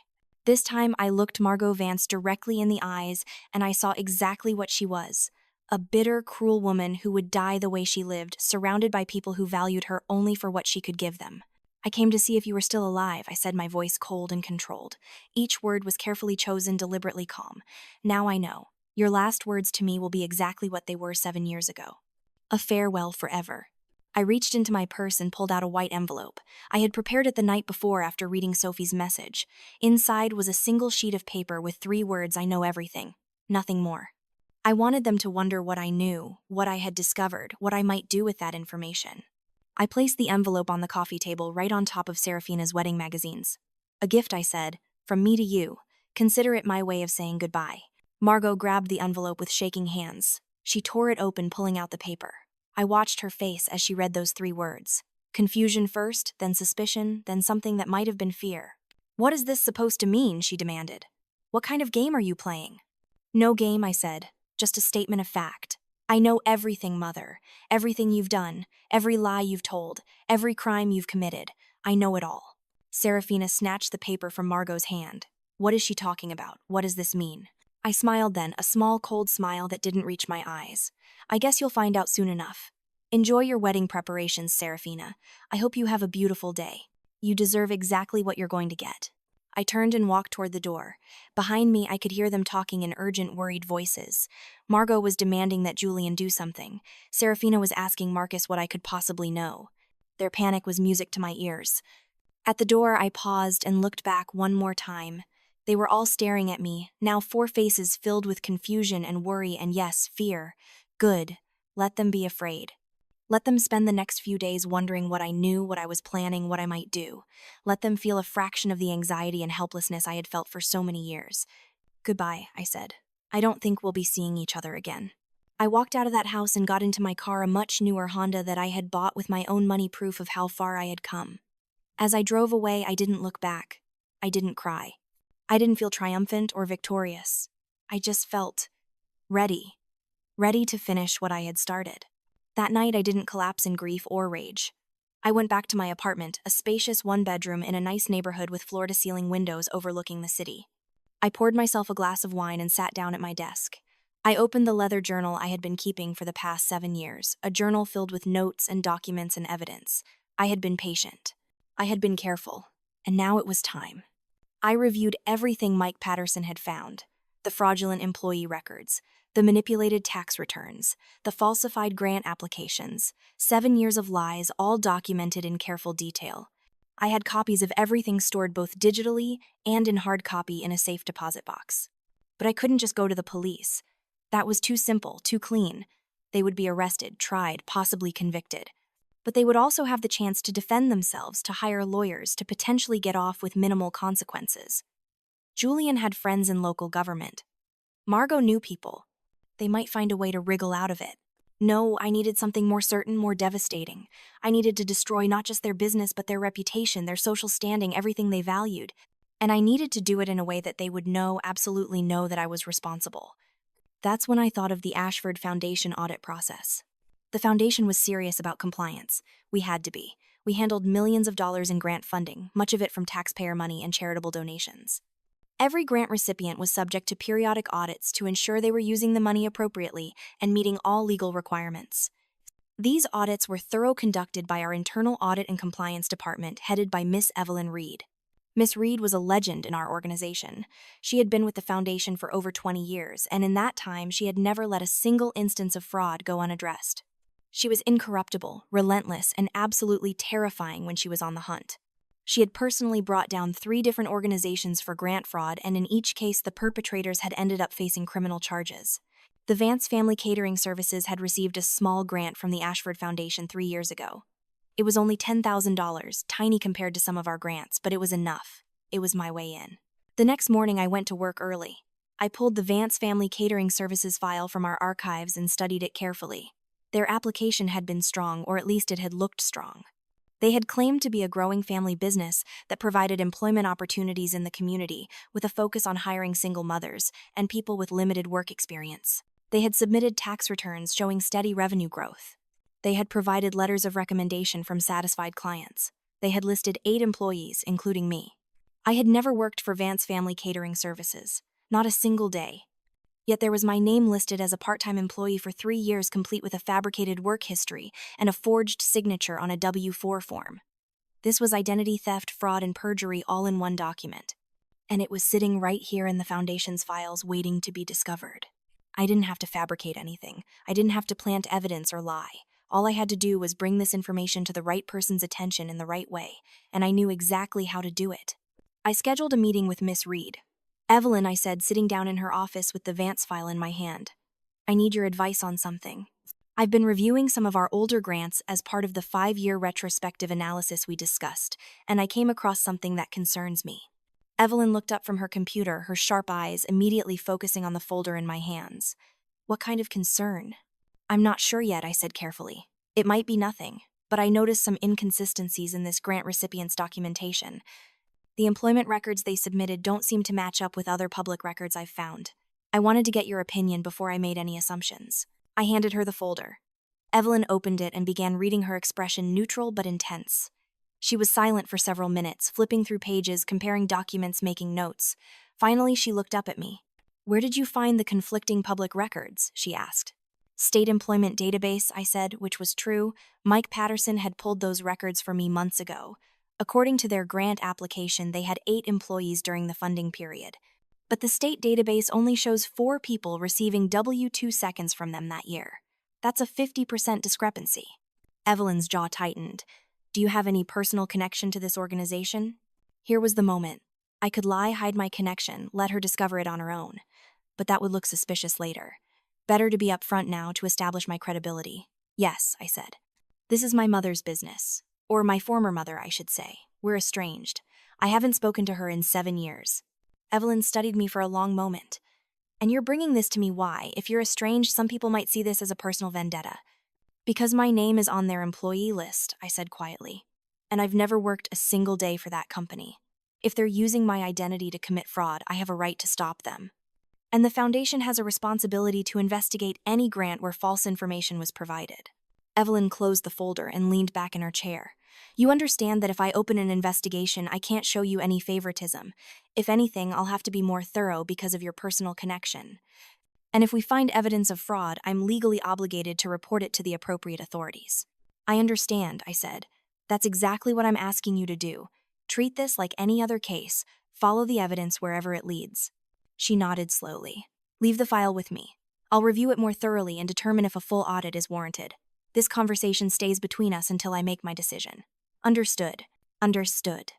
This time I looked Margot Vance directly in the eyes, and I saw exactly what she was. A bitter, cruel woman who would die the way she lived, surrounded by people who valued her only for what she could give them. "I came to see if you were still alive," I said, my voice cold and controlled. Each word was carefully chosen, deliberately calm. "Now I know. Your last words to me will be exactly what they were 7 years ago. A farewell forever." I reached into my purse and pulled out a white envelope. I had prepared it the night before after reading Sophie's message. Inside was a single sheet of paper with 3 words: "I know everything." Nothing more. I wanted them to wonder what I knew, what I had discovered, what I might do with that information. I placed the envelope on the coffee table right on top of Serafina's wedding magazines. "A gift," I said, "from me to you. Consider it my way of saying goodbye." Margot grabbed the envelope with shaking hands. She tore it open, pulling out the paper. I watched her face as she read those 3 words. Confusion first, then suspicion, then something that might have been fear. "What is this supposed to mean?" she demanded. "What kind of game are you playing?" "No game," I said. "Just a statement of fact. I know everything, Mother. Everything you've done, every lie you've told, every crime you've committed. I know it all." Serafina snatched the paper from Margot's hand. "What is she talking about? What does this mean?" I smiled then, a small, cold smile that didn't reach my eyes. "I guess you'll find out soon enough. Enjoy your wedding preparations, Serafina. I hope you have a beautiful day. You deserve exactly what you're going to get." I turned and walked toward the door. Behind me, I could hear them talking in urgent, worried voices. Margot was demanding that Julian do something. Serafina was asking Marcus what I could possibly know. Their panic was music to my ears. At the door, I paused and looked back one more time. They were all staring at me, now 4 faces filled with confusion and worry and, yes, fear. Good. Let them be afraid. Let them spend the next few days wondering what I knew, what I was planning, what I might do. Let them feel a fraction of the anxiety and helplessness I had felt for so many years. "Goodbye," I said. "I don't think we'll be seeing each other again." I walked out of that house and got into my car, a much newer Honda that I had bought with my own money, proof of how far I had come. As I drove away, I didn't look back. I didn't cry. I didn't feel triumphant or victorious. I just felt ready. Ready to finish what I had started. That night, I didn't collapse in grief or rage. I went back to my apartment, a spacious 1-bedroom in a nice neighborhood with floor-to-ceiling windows overlooking the city. I poured myself a glass of wine and sat down at my desk. I opened the leather journal I had been keeping for the past 7 years, a journal filled with notes and documents and evidence. I had been patient. I had been careful. And now it was time. I reviewed everything Mike Patterson had found: the fraudulent employee records, the manipulated tax returns, the falsified grant applications, 7 years of lies, all documented in careful detail. I had copies of everything stored both digitally and in hard copy in a safe deposit box. But I couldn't just go to the police. That was too simple, too clean. They would be arrested, tried, possibly convicted. but they would also have the chance to defend themselves, to hire lawyers, to potentially get off with minimal consequences. Julian had friends in local government. Margot knew people. They might find a way to wriggle out of it. No, I needed something more certain, more devastating. I needed to destroy not just their business, but their reputation, their social standing, everything they valued. And I needed to do it in a way that they would know, absolutely know, that I was responsible. That's when I thought of the Ashford Foundation audit process. The foundation was serious about compliance. We had to be. We handled millions of dollars in grant funding, much of it from taxpayer money and charitable donations. Every grant recipient was subject to periodic audits to ensure they were using the money appropriately and meeting all legal requirements. These audits were thorough, conducted by our internal audit and compliance department, headed by Miss Evelyn Reed. Miss Reed was a legend in our organization. She had been with the foundation for over 20 years, and in that time she had never let a single instance of fraud go unaddressed. She was incorruptible, relentless, and absolutely terrifying when she was on the hunt. She had personally brought down 3 different organizations for grant fraud, and in each case the perpetrators had ended up facing criminal charges. The Vance Family Catering Services had received a small grant from the Ashford Foundation 3 years ago. It was only $10,000, tiny compared to some of our grants, but it was enough. It was my way in. The next morning I went to work early. I pulled the Vance Family Catering Services file from our archives and studied it carefully. Their application had been strong, or at least it had looked strong. They had claimed to be a growing family business that provided employment opportunities in the community, with a focus on hiring single mothers and people with limited work experience. They had submitted tax returns showing steady revenue growth. They had provided letters of recommendation from satisfied clients. They had listed 8 employees, including me. I had never worked for Vance Family Catering Services, not a single day. Yet there was my name listed as a part-time employee for 3 years, complete with a fabricated work history and a forged signature on a W-4 form. This was identity theft, fraud, and perjury all in one document. And it was sitting right here in the foundation's files, waiting to be discovered. I didn't have to fabricate anything. I didn't have to plant evidence or lie. All I had to do was bring this information to the right person's attention in the right way, and I knew exactly how to do it. I scheduled a meeting with Miss Reed. "Evelyn," I said, sitting down in her office with the Vance file in my hand. "I need your advice on something. I've been reviewing some of our older grants as part of the 5-year retrospective analysis we discussed, and I came across something that concerns me." Evelyn looked up from her computer, her sharp eyes immediately focusing on the folder in my hands. "What kind of concern?" "I'm not sure yet," I said carefully. "It might be nothing, but I noticed some inconsistencies in this grant recipient's documentation. The employment records they submitted don't seem to match up with other public records I've found. I wanted to get your opinion before I made any assumptions." I handed her the folder. Evelyn opened it and began reading, her expression neutral but intense. She was silent for several minutes, flipping through pages, comparing documents, making notes. Finally, she looked up at me. "Where did you find the conflicting public records?" she asked. "State Employment Database," I said, which was true. Mike Patterson had pulled those records for me months ago. According to their grant application, they had 8 employees during the funding period. But the state database only shows 4 people receiving W-2 seconds from them that year. That's a 50% discrepancy. Evelyn's jaw tightened. "Do you have any personal connection to this organization?" Here was the moment. I could lie, hide my connection, let her discover it on her own. But that would look suspicious later. Better to be upfront now to establish my credibility. "Yes," I said. "This is my mother's business. Or my former mother, I should say. We're estranged. I haven't spoken to her in 7 years." Evelyn studied me for a long moment. "And you're bringing this to me, why? If you're estranged, some people might see this as a personal vendetta." "Because my name is on their employee list," I said quietly. "And I've never worked a single day for that company. If they're using my identity to commit fraud, I have a right to stop them. And the foundation has a responsibility to investigate any grant where false information was provided." Evelyn closed the folder and leaned back in her chair. "You understand that if I open an investigation, I can't show you any favoritism. If anything, I'll have to be more thorough because of your personal connection. And if we find evidence of fraud, I'm legally obligated to report it to the appropriate authorities." "I understand," I said. "That's exactly what I'm asking you to do. Treat this like any other case. Follow the evidence wherever it leads." She nodded slowly. "Leave the file with me. I'll review it more thoroughly and determine if a full audit is warranted. This conversation stays between us until I make my decision." "Understood." "Understood."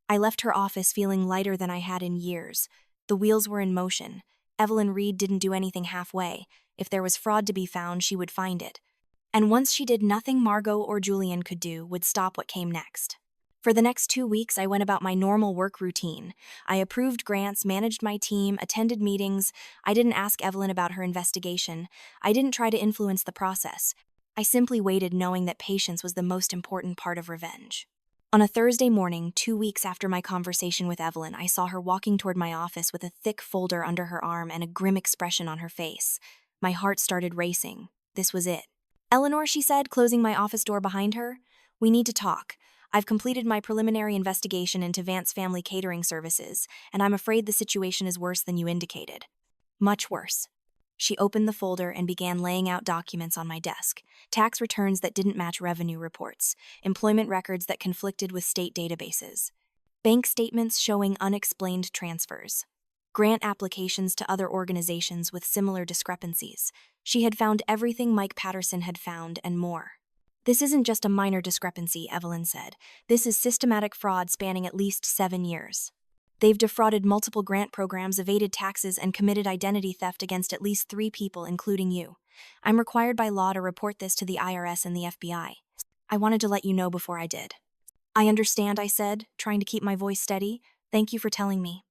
I left her office feeling lighter than I had in years. The wheels were in motion. Evelyn Reed didn't do anything halfway. If there was fraud to be found, she would find it. And once she did, nothing Margot or Julian could do would stop what came next. For the next 2 weeks, I went about my normal work routine. I approved grants, managed my team, attended meetings. I didn't ask Evelyn about her investigation. I didn't try to influence the process. I simply waited, knowing that patience was the most important part of revenge. On a Thursday morning, 2 weeks after my conversation with Evelyn, I saw her walking toward my office with a thick folder under her arm and a grim expression on her face. My heart started racing. This was it. "Eleanor," she said, closing my office door behind her, "we need to talk. I've completed my preliminary investigation into Vance Family Catering Services, and I'm afraid the situation is worse than you indicated. Much worse." She opened the folder and began laying out documents on my desk. Tax returns that didn't match revenue reports, employment records that conflicted with state databases, bank statements showing unexplained transfers, grant applications to other organizations with similar discrepancies. She had found everything Mike Patterson had found and more. "This isn't just a minor discrepancy," Evelyn said. "This is systematic fraud spanning at least 7 years. They've defrauded multiple grant programs, evaded taxes, and committed identity theft against at least 3 people, including you. I'm required by law to report this to the IRS and the FBI. I wanted to let you know before I did." "I understand," I said, trying to keep my voice steady. "Thank you for telling me."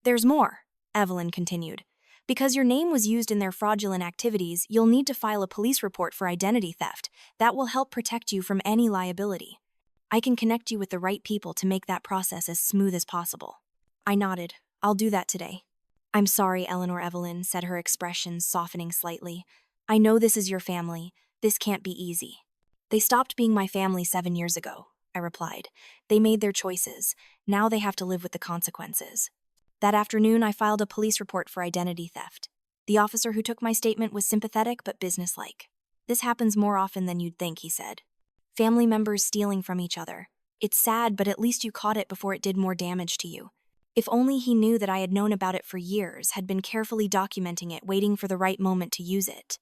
"There's more," Evelyn continued. "Because your name was used in their fraudulent activities, you'll need to file a police report for identity theft. That will help protect you from any liability. I can connect you with the right people to make that process as smooth as possible." I nodded. "I'll do that today." "I'm sorry, Eleanor," Evelyn said, her expression softening slightly. "I know this is your family. This can't be easy." "They stopped being my family 7 years ago," I replied. "They made their choices. Now they have to live with the consequences." That afternoon, I filed a police report for identity theft. The officer who took my statement was sympathetic but businesslike. "This happens more often than you'd think," he said. "Family members stealing from each other. It's sad, but at least you caught it before it did more damage to you." If only he knew that I had known about it for years, had been carefully documenting it, waiting for the right moment to use it.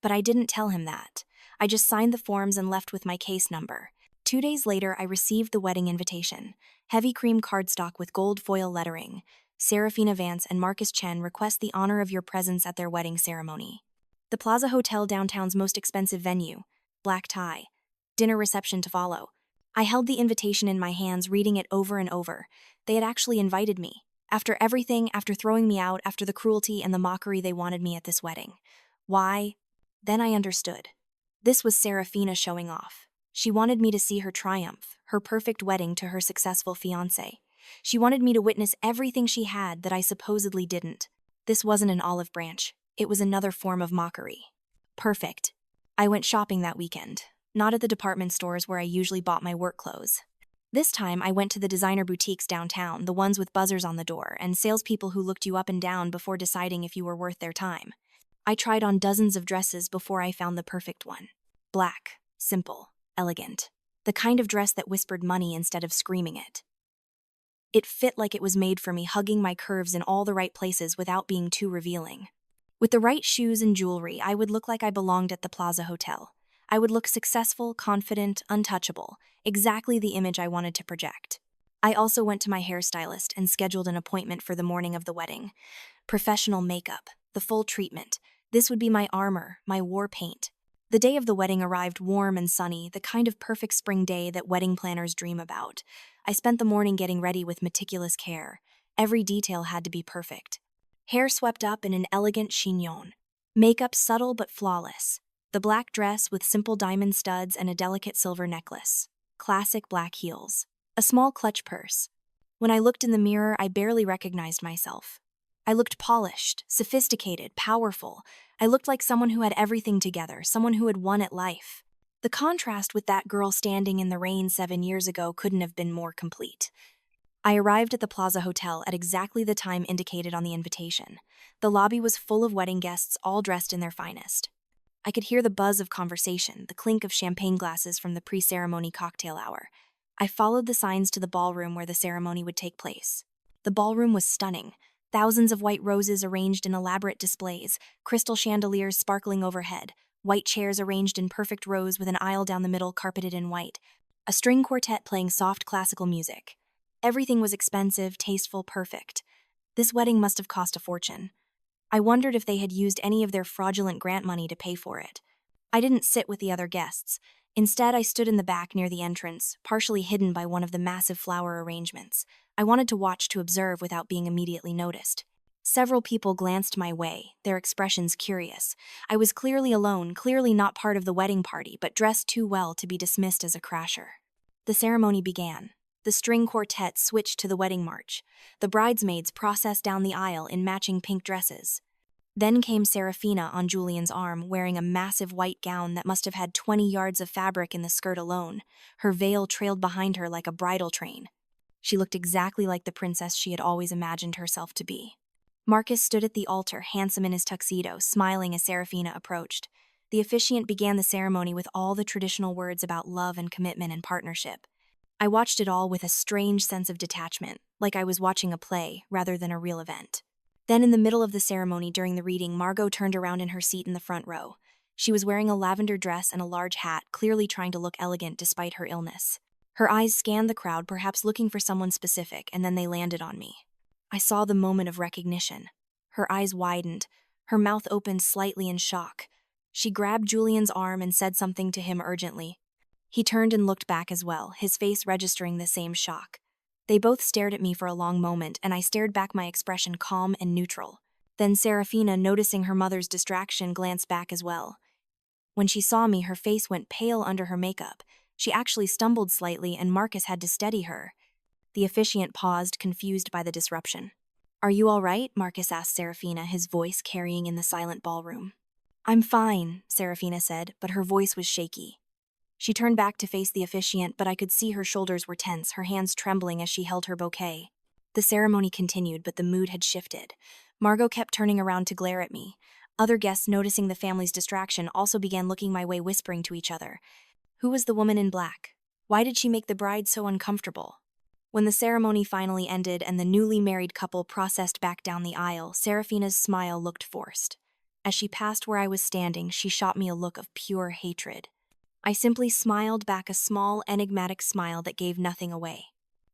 But I didn't tell him that. I just signed the forms and left with my case number. 2 days later, I received the wedding invitation. Heavy cream cardstock with gold foil lettering. "Serafina Vance and Marcus Chen request the honor of your presence at their wedding ceremony. The Plaza Hotel, downtown's most expensive venue. Black tie. Dinner reception to follow." I held the invitation in my hands, reading it over and over. They had actually invited me. After everything, after throwing me out, after the cruelty and the mockery, they wanted me at this wedding. Why? Then I understood. This was Serafina showing off. She wanted me to see her triumph, her perfect wedding to her successful fiancé. She wanted me to witness everything she had that I supposedly didn't. This wasn't an olive branch. It was another form of mockery. Perfect. I went shopping that weekend. Not at the department stores where I usually bought my work clothes. This time, I went to the designer boutiques downtown, the ones with buzzers on the door, and salespeople who looked you up and down before deciding if you were worth their time. I tried on dozens of dresses before I found the perfect one. Black, simple, elegant. The kind of dress that whispered money instead of screaming it. It fit like it was made for me, hugging my curves in all the right places without being too revealing. With the right shoes and jewelry, I would look like I belonged at the Plaza Hotel. I would look successful, confident, untouchable, exactly the image I wanted to project. I also went to my hairstylist and scheduled an appointment for the morning of the wedding. Professional makeup, the full treatment. This would be my armor, my war paint. The day of the wedding arrived warm and sunny, the kind of perfect spring day that wedding planners dream about. I spent the morning getting ready with meticulous care. Every detail had to be perfect. Hair swept up in an elegant chignon. Makeup subtle but flawless. The black dress with simple diamond studs and a delicate silver necklace. Classic black heels. A small clutch purse. When I looked in the mirror, I barely recognized myself. I looked polished, sophisticated, powerful. I looked like someone who had everything together, someone who had won at life. The contrast with that girl standing in the rain 7 years ago couldn't have been more complete. I arrived at the Plaza Hotel at exactly the time indicated on the invitation. The lobby was full of wedding guests, all dressed in their finest. I could hear the buzz of conversation, the clink of champagne glasses from the pre-ceremony cocktail hour. I followed the signs to the ballroom where the ceremony would take place. The ballroom was stunning. Thousands of white roses arranged in elaborate displays, crystal chandeliers sparkling overhead, white chairs arranged in perfect rows with an aisle down the middle carpeted in white, a string quartet playing soft classical music. Everything was expensive, tasteful, perfect. This wedding must have cost a fortune. I wondered if they had used any of their fraudulent grant money to pay for it. I didn't sit with the other guests. Instead, I stood in the back near the entrance, partially hidden by one of the massive flower arrangements. I wanted to watch to observe without being immediately noticed. Several people glanced my way, their expressions curious. I was clearly alone, clearly not part of the wedding party, but dressed too well to be dismissed as a crasher. The ceremony began. The string quartet switched to the wedding march. The bridesmaids processed down the aisle in matching pink dresses. Then came Serafina on Julian's arm, wearing a massive white gown that must have had 20 yards of fabric in the skirt alone. Her veil trailed behind her like a bridal train. She looked exactly like the princess she had always imagined herself to be. Marcus stood at the altar, handsome in his tuxedo, smiling as Serafina approached. The officiant began the ceremony with all the traditional words about love and commitment and partnership. I watched it all with a strange sense of detachment, like I was watching a play rather than a real event. Then in the middle of the ceremony during the reading, Margot turned around in her seat in the front row. She was wearing a lavender dress and a large hat, clearly trying to look elegant despite her illness. Her eyes scanned the crowd, perhaps looking for someone specific, and then they landed on me. I saw the moment of recognition. Her eyes widened, her mouth opened slightly in shock. She grabbed Julian's arm and said something to him urgently. He turned and looked back as well, his face registering the same shock. They both stared at me for a long moment, and I stared back, my expression calm and neutral. Then Serafina, noticing her mother's distraction, glanced back as well. When she saw me, her face went pale under her makeup. She actually stumbled slightly, and Marcus had to steady her. The officiant paused, confused by the disruption. "Are you all right?" Marcus asked Serafina, his voice carrying in the silent ballroom. "I'm fine," Serafina said, but her voice was shaky. She turned back to face the officiant, but I could see her shoulders were tense, her hands trembling as she held her bouquet. The ceremony continued, but the mood had shifted. Margot kept turning around to glare at me. Other guests, noticing the family's distraction, also began looking my way, whispering to each other. Who was the woman in black? Why did she make the bride so uncomfortable? When the ceremony finally ended and the newly married couple processed back down the aisle, Serafina's smile looked forced. As she passed where I was standing, she shot me a look of pure hatred. I simply smiled back, a small, enigmatic smile that gave nothing away.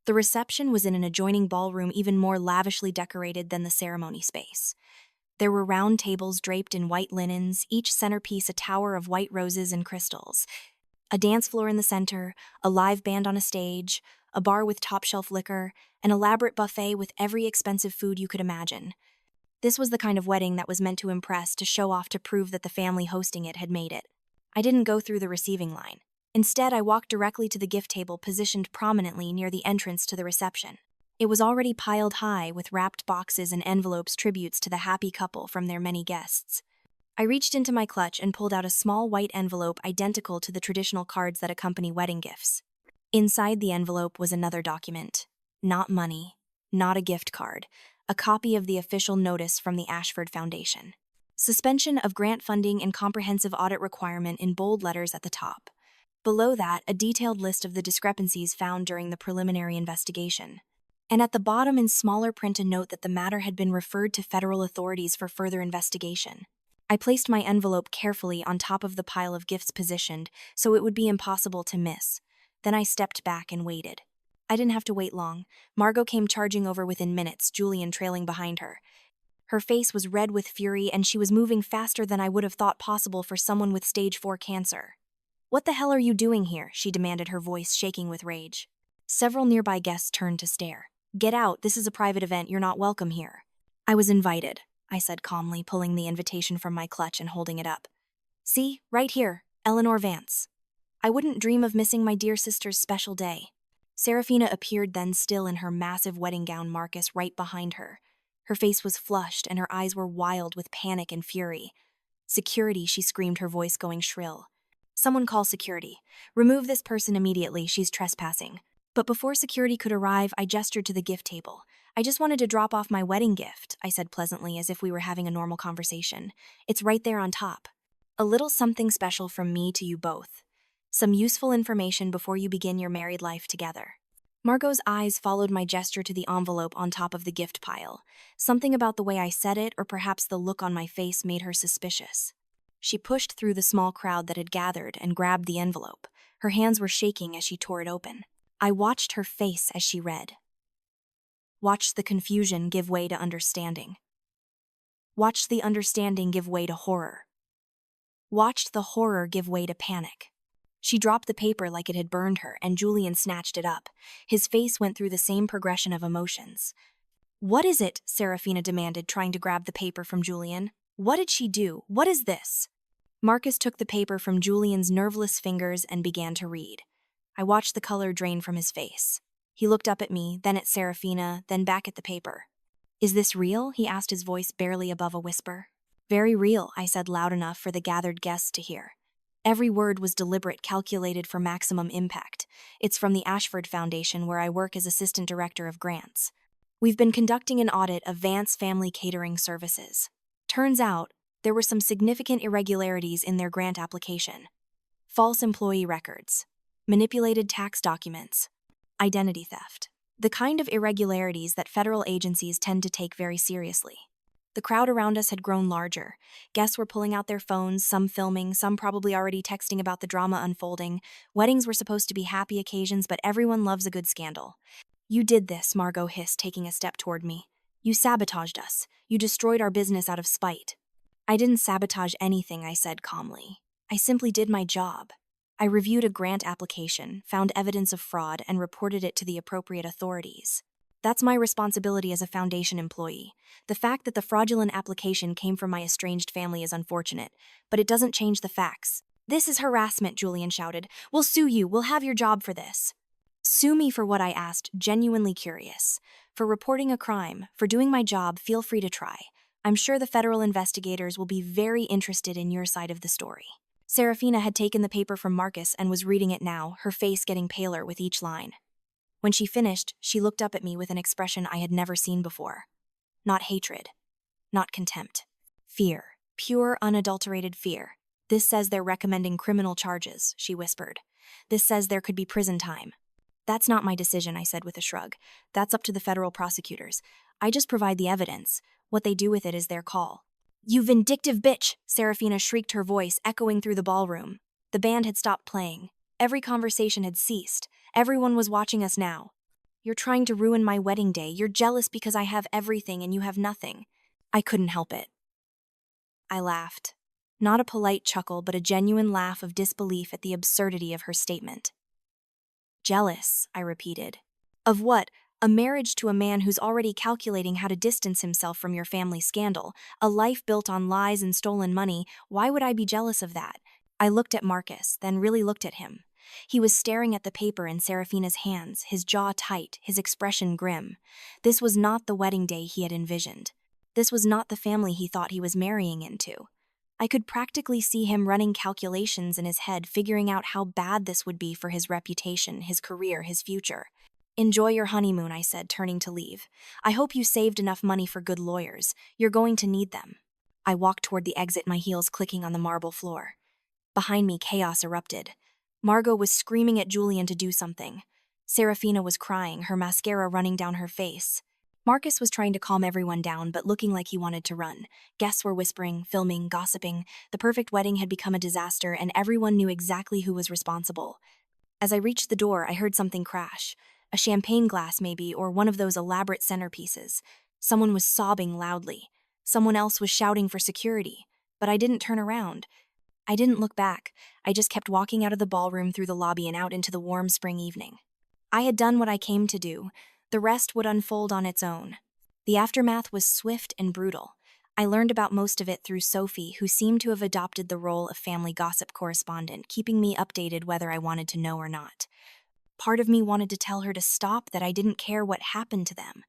The reception was in an adjoining ballroom, even more lavishly decorated than the ceremony space. There were round tables draped in white linens, each centerpiece a tower of white roses and crystals. A dance floor in the center, a live band on a stage, a bar with top-shelf liquor, an elaborate buffet with every expensive food you could imagine. This was the kind of wedding that was meant to impress, to show off, to prove that the family hosting it had made it. I didn't go through the receiving line. Instead, I walked directly to the gift table, positioned prominently near the entrance to the reception. It was already piled high with wrapped boxes and envelopes, tributes to the happy couple from their many guests. I reached into my clutch and pulled out a small white envelope identical to the traditional cards that accompany wedding gifts. Inside the envelope was another document. Not money, not a gift card, a copy of the official notice from the Ashford Foundation. Suspension of grant funding and comprehensive audit requirement in bold letters at the top. Below that, a detailed list of the discrepancies found during the preliminary investigation. And at the bottom in smaller print, a note that the matter had been referred to federal authorities for further investigation. I placed my envelope carefully on top of the pile of gifts, positioned so it would be impossible to miss. Then I stepped back and waited. I didn't have to wait long. Margot came charging over within minutes, Julian trailing behind her. Her face was red with fury, and she was moving faster than I would have thought possible for someone with stage 4 cancer. "What the hell are you doing here?" she demanded, her voice shaking with rage. Several nearby guests turned to stare. "Get out, this is a private event, you're not welcome here." "I was invited," I said calmly, pulling the invitation from my clutch and holding it up. "See, right here, Eleanor Vance. I wouldn't dream of missing my dear sister's special day." Serafina appeared then, still in her massive wedding gown, Marcus right behind her. Her face was flushed and her eyes were wild with panic and fury. "Security," she screamed, her voice going shrill. "Someone call security. Remove this person immediately, she's trespassing." But before security could arrive, I gestured to the gift table. "I just wanted to drop off my wedding gift," I said pleasantly, as if we were having a normal conversation. "It's right there on top. A little something special from me to you both. Some useful information before you begin your married life together." Margot's eyes followed my gesture to the envelope on top of the gift pile. Something about the way I said it, or perhaps the look on my face, made her suspicious. She pushed through the small crowd that had gathered and grabbed the envelope. Her hands were shaking as she tore it open. I watched her face as she read. Watched the confusion give way to understanding. Watched the understanding give way to horror. watched the horror give way to panic. She dropped the paper like it had burned her, and Julian snatched it up. His face went through the same progression of emotions. "What is it?" Serafina demanded, trying to grab the paper from Julian. "What did she do? What is this?" Marcus took the paper from Julian's nerveless fingers and began to read. I watched the color drain from his face. He looked up at me, then at Serafina, then back at the paper. "Is this real?" he asked, his voice barely above a whisper. "Very real," I said loud enough for the gathered guests to hear. Every word was deliberate, calculated for maximum impact. "It's from the Ashford Foundation, where I work as Assistant Director of Grants. We've been conducting an audit of Vance Family Catering Services. Turns out, there were some significant irregularities in their grant application. False employee records, manipulated tax documents, identity theft. The kind of irregularities that federal agencies tend to take very seriously." The crowd around us had grown larger. Guests were pulling out their phones, some filming, some probably already texting about the drama unfolding. Weddings were supposed to be happy occasions, but everyone loves a good scandal. "You did this," Margot hissed, taking a step toward me. "You sabotaged us. You destroyed our business out of spite." "I didn't sabotage anything," I said calmly. "I simply did my job. I reviewed a grant application, found evidence of fraud, and reported it to the appropriate authorities. That's my responsibility as a foundation employee. The fact that the fraudulent application came from my estranged family is unfortunate, but it doesn't change the facts." "This is harassment," Julian shouted. "We'll sue you. We'll have your job for this." "Sue me for what?" I asked, genuinely curious. "For reporting a crime, for doing my job, feel free to try. I'm sure the federal investigators will be very interested in your side of the story." Serafina had taken the paper from Marcus and was reading it now, her face getting paler with each line. When she finished, she looked up at me with an expression I had never seen before. Not hatred. Not contempt. Fear. Pure, unadulterated fear. "This says they're recommending criminal charges," she whispered. "This says there could be prison time." "That's not my decision," I said with a shrug. "That's up to the federal prosecutors. I just provide the evidence. What they do with it is their call." "You vindictive bitch!" Serafina shrieked, her voice echoing through the ballroom. The band had stopped playing. Every conversation had ceased. Everyone was watching us now. "You're trying to ruin my wedding day. You're jealous because I have everything and you have nothing." I couldn't help it. I laughed. Not a polite chuckle, but a genuine laugh of disbelief at the absurdity of her statement. "Jealous," I repeated. "Of what? A marriage to a man who's already calculating how to distance himself from your family scandal, a life built on lies and stolen money. Why would I be jealous of that?" I looked at Marcus, then really looked at him. He was staring at the paper in Serafina's hands, his jaw tight, his expression grim. This was not the wedding day he had envisioned. This was not the family he thought he was marrying into. I could practically see him running calculations in his head, figuring out how bad this would be for his reputation, his career, his future. "Enjoy your honeymoon," I said, turning to leave. "I hope you saved enough money for good lawyers. You're going to need them." I walked toward the exit, my heels clicking on the marble floor. Behind me, chaos erupted. Margot was screaming at Julian to do something. Serafina was crying, her mascara running down her face. Marcus was trying to calm everyone down, but looking like he wanted to run. Guests were whispering, filming, gossiping. The perfect wedding had become a disaster, and everyone knew exactly who was responsible. As I reached the door, I heard something crash. A champagne glass, maybe, or one of those elaborate centerpieces. Someone was sobbing loudly. Someone else was shouting for security. But I didn't turn around. I didn't look back. I just kept walking out of the ballroom, through the lobby, and out into the warm spring evening. I had done what I came to do. The rest would unfold on its own. The aftermath was swift and brutal. I learned about most of it through Sophie, who seemed to have adopted the role of family gossip correspondent, keeping me updated whether I wanted to know or not. Part of me wanted to tell her to stop, that I didn't care what happened to them.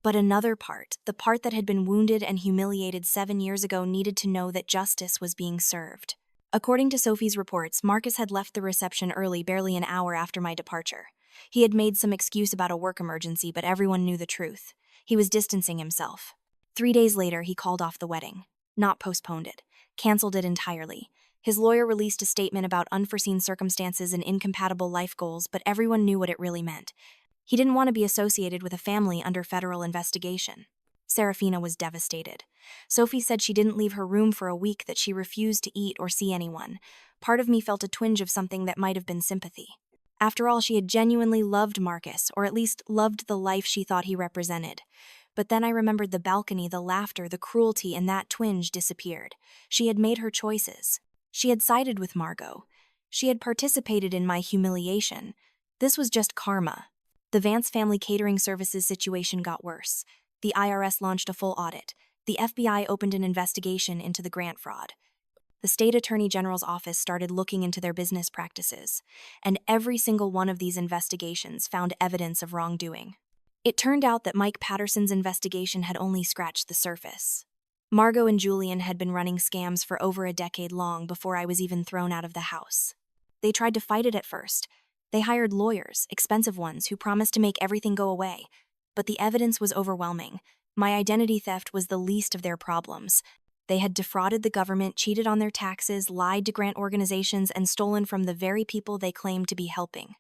But another part, the part that had been wounded and humiliated 7 years ago, needed to know that justice was being served. According to Sophie's reports, Marcus had left the reception early, barely an hour after my departure. He had made some excuse about a work emergency, but everyone knew the truth. He was distancing himself. 3 days later, he called off the wedding. Not postponed it. Canceled it entirely. His lawyer released a statement about unforeseen circumstances and incompatible life goals, but everyone knew what it really meant. He didn't want to be associated with a family under federal investigation. Serafina was devastated. Sophie said she didn't leave her room for a week, that she refused to eat or see anyone. Part of me felt a twinge of something that might have been sympathy. After all, she had genuinely loved Marcus, or at least loved the life she thought he represented. But then I remembered the balcony, the laughter, the cruelty, and that twinge disappeared. She had made her choices. She had sided with Margot. She had participated in my humiliation. This was just karma. The Vance family catering services situation got worse. The IRS launched a full audit. The FBI opened an investigation into the grant fraud. The state attorney general's office started looking into their business practices, and every single one of these investigations found evidence of wrongdoing. It turned out that Mike Patterson's investigation had only scratched the surface. Margot and Julian had been running scams for over a decade long before I was even thrown out of the house. They tried to fight it at first. They hired lawyers, expensive ones, who promised to make everything go away. But the evidence was overwhelming. My identity theft was the least of their problems. They had defrauded the government, cheated on their taxes, lied to grant organizations, and stolen from the very people they claimed to be helping.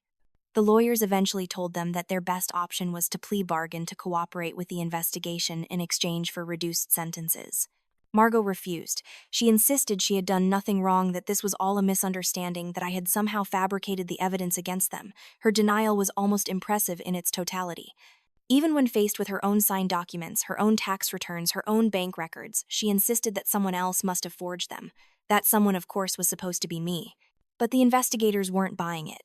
The lawyers eventually told them that their best option was to plea bargain to cooperate with the investigation in exchange for reduced sentences. Margot refused. She insisted she had done nothing wrong, that this was all a misunderstanding, that I had somehow fabricated the evidence against them. Her denial was almost impressive in its totality. Even when faced with her own signed documents, her own tax returns, her own bank records, she insisted that someone else must have forged them. That someone, of course, was supposed to be me. But the investigators weren't buying it.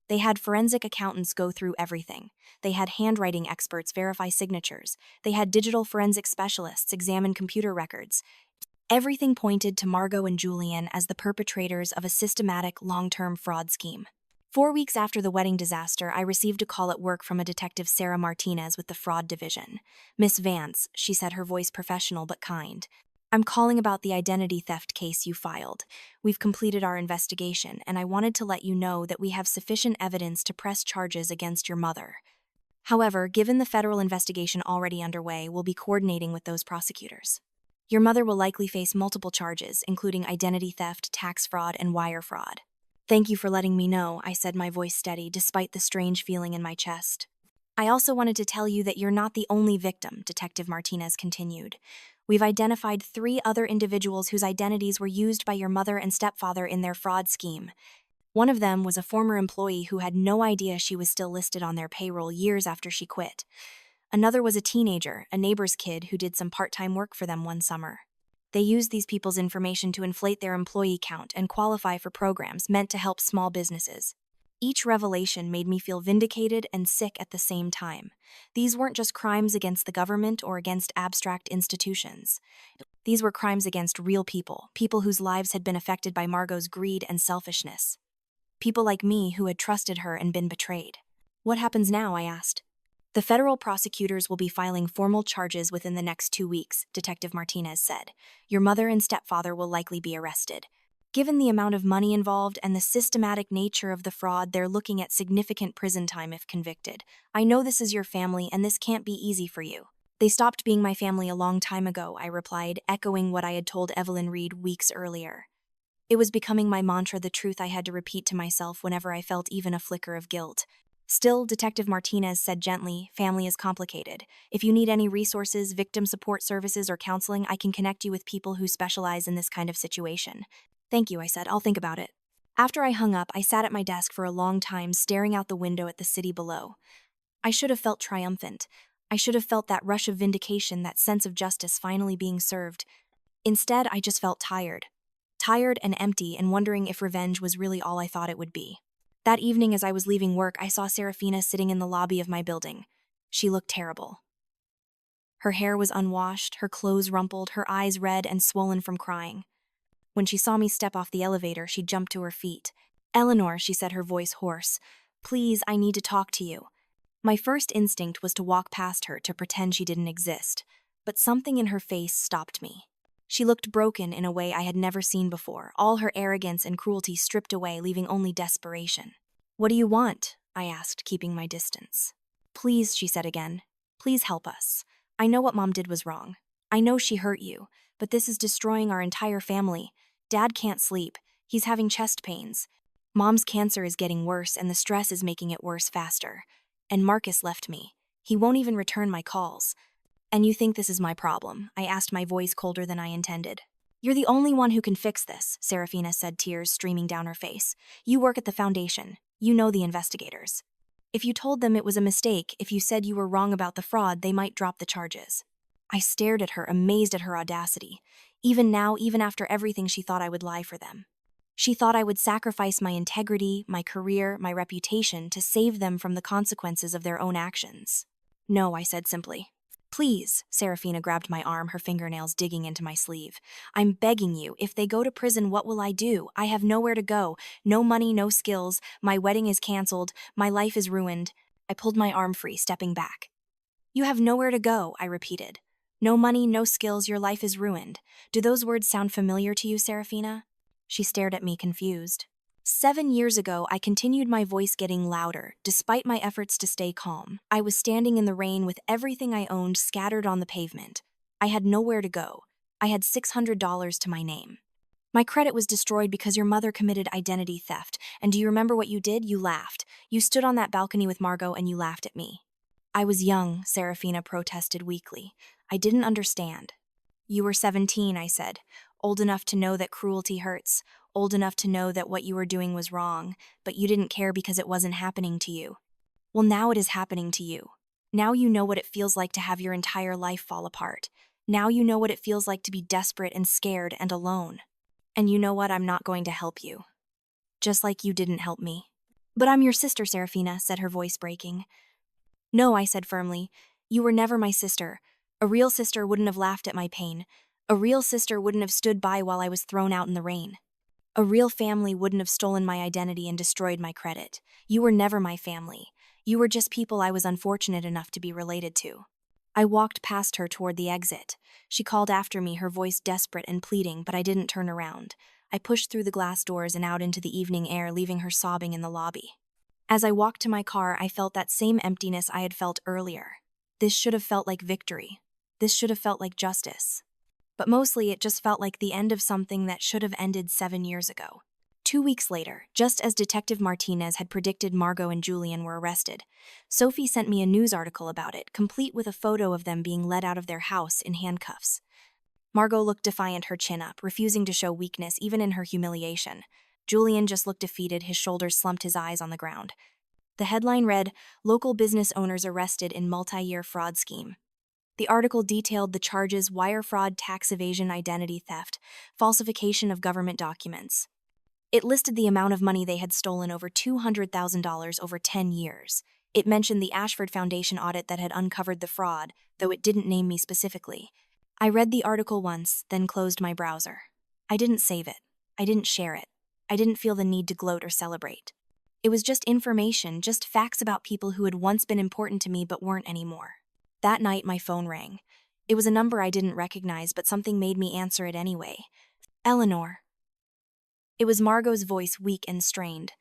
They had forensic accountants go through everything. They had handwriting experts verify signatures. They had digital forensic specialists examine computer records. Everything pointed to Margot and Julian as the perpetrators of a systematic, long-term fraud scheme. 4 weeks after the wedding disaster, I received a call at work from a detective, Sarah Martinez, with the fraud division. "Miss Vance," she said, her voice professional but kind. "I'm calling about the identity theft case you filed. We've completed our investigation, and I wanted to let you know that we have sufficient evidence to press charges against your mother. However, given the federal investigation already underway, we'll be coordinating with those prosecutors. Your mother will likely face multiple charges, including identity theft, tax fraud, and wire fraud." "Thank you for letting me know," I said, my voice steady, despite the strange feeling in my chest. "I also wanted to tell you that you're not the only victim," Detective Martinez continued. "We've identified 3 other individuals whose identities were used by your mother and stepfather in their fraud scheme. One of them was a former employee who had no idea she was still listed on their payroll years after she quit. Another was a teenager, a neighbor's kid who did some part-time work for them one summer. They used these people's information to inflate their employee count and qualify for programs meant to help small businesses. Each revelation made me feel vindicated and sick at the same time. These weren't just crimes against the government or against abstract institutions. These were crimes against real people, people whose lives had been affected by Margot's greed and selfishness. People like me who had trusted her and been betrayed. "What happens now?" I asked. "The federal prosecutors will be filing formal charges within the next 2 weeks," Detective Martinez said. "Your mother and stepfather will likely be arrested. Given the amount of money involved and the systematic nature of the fraud, they're looking at significant prison time if convicted. I know this is your family, and this can't be easy for you." "They stopped being my family a long time ago," I replied, echoing what I had told Evelyn Reed weeks earlier. It was becoming my mantra, the truth I had to repeat to myself whenever I felt even a flicker of guilt. "Still," Detective Martinez said gently, "family is complicated. If you need any resources, victim support services, or counseling, I can connect you with people who specialize in this kind of situation." "Thank you," I said. "I'll think about it." After I hung up, I sat at my desk for a long time, staring out the window at the city below. I should have felt triumphant. I should have felt that rush of vindication, that sense of justice finally being served. Instead, I just felt tired. Tired and empty, and wondering if revenge was really all I thought it would be. That evening, as I was leaving work, I saw Serafina sitting in the lobby of my building. She looked terrible. Her hair was unwashed, her clothes rumpled, her eyes red and swollen from crying. When she saw me step off the elevator, she jumped to her feet. "Eleanor," she said, her voice hoarse, "please, I need to talk to you." My first instinct was to walk past her, to pretend she didn't exist, but something in her face stopped me. She looked broken in a way I had never seen before, all her arrogance and cruelty stripped away, leaving only desperation. "What do you want?" I asked, keeping my distance. "Please," she said again, "please help us. I know what Mom did was wrong. I know she hurt you, but this is destroying our entire family. Dad can't sleep. He's having chest pains. Mom's cancer is getting worse, and the stress is making it worse faster. And Marcus left me. He won't even return my calls. And you think this is my problem?" I asked, my voice colder than I intended. "You're the only one who can fix this," Serafina said, tears streaming down her face. "You work at the foundation. You know the investigators. If you told them it was a mistake, if you said you were wrong about the fraud, they might drop the charges." I stared at her, amazed at her audacity. Even now, even after everything, she thought I would lie for them. She thought I would sacrifice my integrity, my career, my reputation to save them from the consequences of their own actions. No, I said simply. Please, Serafina grabbed my arm, her fingernails digging into my sleeve. I'm begging you, if they go to prison, what will I do? I have nowhere to go. No money, no skills. My wedding is canceled. My life is ruined. I pulled my arm free, stepping back. You have nowhere to go, I repeated. No money, no skills, your life is ruined. Do those words sound familiar to you, Serafina? She stared at me, confused. 7 years ago, I continued, my voice getting louder, despite my efforts to stay calm. I was standing in the rain with everything I owned scattered on the pavement. I had nowhere to go. I had $600 to my name. My credit was destroyed because your mother committed identity theft. And do you remember what you did? You laughed. You stood on that balcony with Margot and you laughed at me. I was young, Serafina protested weakly. I didn't understand. You were 17, I said, old enough to know that cruelty hurts, old enough to know that what you were doing was wrong, but you didn't care because it wasn't happening to you. Well, now it is happening to you. Now you know what it feels like to have your entire life fall apart. Now you know what it feels like to be desperate and scared and alone. And you know what? I'm not going to help you. Just like you didn't help me. But I'm your sister, Serafina, said her voice breaking. No, I said firmly. You were never my sister. A real sister wouldn't have laughed at my pain. A real sister wouldn't have stood by while I was thrown out in the rain. A real family wouldn't have stolen my identity and destroyed my credit. You were never my family. You were just people I was unfortunate enough to be related to. I walked past her toward the exit. She called after me, her voice desperate and pleading, but I didn't turn around. I pushed through the glass doors and out into the evening air, leaving her sobbing in the lobby. As I walked to my car, I felt that same emptiness I had felt earlier. This should have felt like victory. This should have felt like justice. But mostly it just felt like the end of something that should have ended 7 years ago. 2 weeks later, just as Detective Martinez had predicted, Margot and Julian were arrested. Sophie sent me a news article about it, complete with a photo of them being led out of their house in handcuffs. Margot looked defiant, her chin up, refusing to show weakness even in her humiliation. Julian just looked defeated, his shoulders slumped, his eyes on the ground. The headline read, "Local business owners arrested in multi-year fraud scheme." The article detailed the charges: wire fraud, tax evasion, identity theft, falsification of government documents. It listed the amount of money they had stolen, over $200,000 over 10 years. It mentioned the Ashford Foundation audit that had uncovered the fraud, though it didn't name me specifically. I read the article once, then closed my browser. I didn't save it. I didn't share it. I didn't feel the need to gloat or celebrate. It was just information, just facts about people who had once been important to me but weren't anymore. That night, my phone rang. It was a number I didn't recognize, but something made me answer it anyway. Eleanor. It was Margot's voice, weak and strained.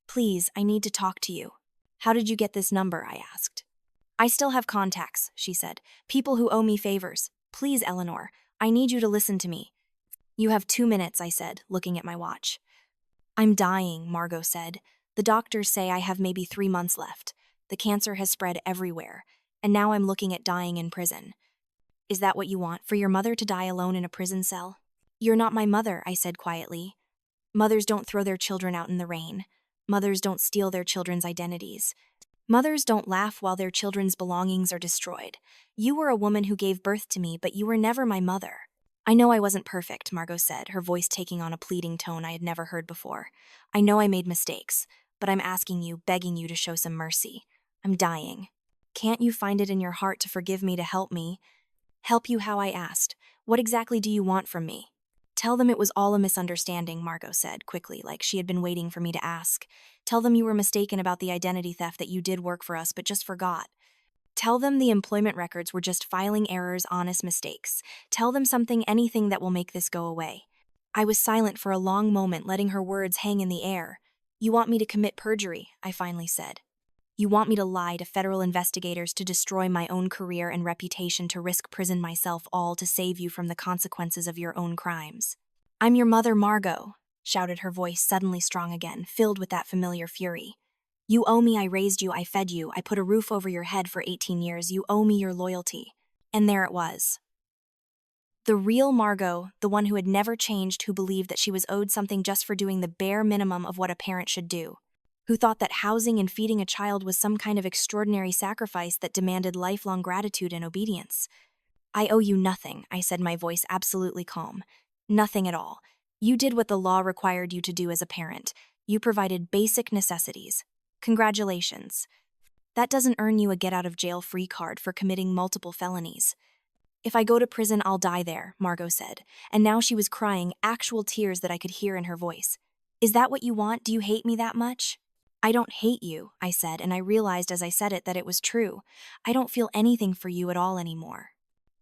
Please, I need to talk to you. How did you get this number? I asked. I still have contacts, she said. People who owe me favors. Please, Eleanor, I need you to listen to me. You have 2 minutes, I said, looking at my watch. I'm dying, Margot said. The doctors say I have maybe 3 months left. The cancer has spread everywhere, and now I'm looking at dying in prison. Is that what you want, for your mother to die alone in a prison cell? You're not my mother, I said quietly. Mothers don't throw their children out in the rain. Mothers don't steal their children's identities. Mothers don't laugh while their children's belongings are destroyed. You were a woman who gave birth to me, but you were never my mother. I know I wasn't perfect, Margot said, her voice taking on a pleading tone I had never heard before. I know I made mistakes, but I'm asking you, begging you to show some mercy. I'm dying. Can't you find it in your heart to forgive me, to help me? Help you how? I asked. What exactly do you want from me? Tell them it was all a misunderstanding, Margot said quickly, like she had been waiting for me to ask. Tell them you were mistaken about the identity theft, that you did work for us but just forgot. Tell them the employment records were just filing errors, honest mistakes. Tell them something, anything that will make this go away. I was silent for a long moment, letting her words hang in the air. You want me to commit perjury, I finally said. You want me to lie to federal investigators, to destroy my own career and reputation, to risk prison myself, all to save you from the consequences of your own crimes. I'm your mother, Margot, shouted, her voice suddenly strong again, filled with that familiar fury. You owe me. I raised you, I fed you, I put a roof over your head for 18 years. You owe me your loyalty. And there it was. The real Margot, the one who had never changed, who believed that she was owed something just for doing the bare minimum of what a parent should do. Who thought that housing and feeding a child was some kind of extraordinary sacrifice that demanded lifelong gratitude and obedience. I owe you nothing, I said, my voice absolutely calm. Nothing at all. You did what the law required you to do as a parent. You provided basic necessities. Congratulations. That doesn't earn you a get-out-of-jail-free card for committing multiple felonies. If I go to prison, I'll die there, Margot said, and now she was crying, actual tears that I could hear in her voice. Is that what you want? Do you hate me that much? I don't hate you, I said, and I realized as I said it that it was true. I don't feel anything for you at all anymore.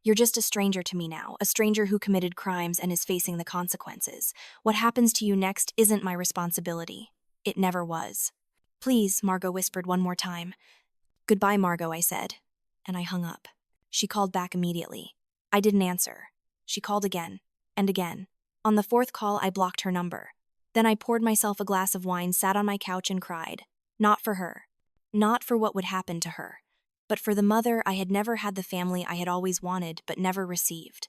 You're just a stranger to me now, a stranger who committed crimes and is facing the consequences. What happens to you next isn't my responsibility. It never was. Please, Margot whispered one more time. Goodbye, Margot, I said, and I hung up. She called back immediately. I didn't answer. She called again, and again. On the fourth call, I blocked her number. Then I poured myself a glass of wine, sat on my couch, and cried. Not for her. Not for what would happen to her. But for the mother I had never had, the family I had always wanted but never received.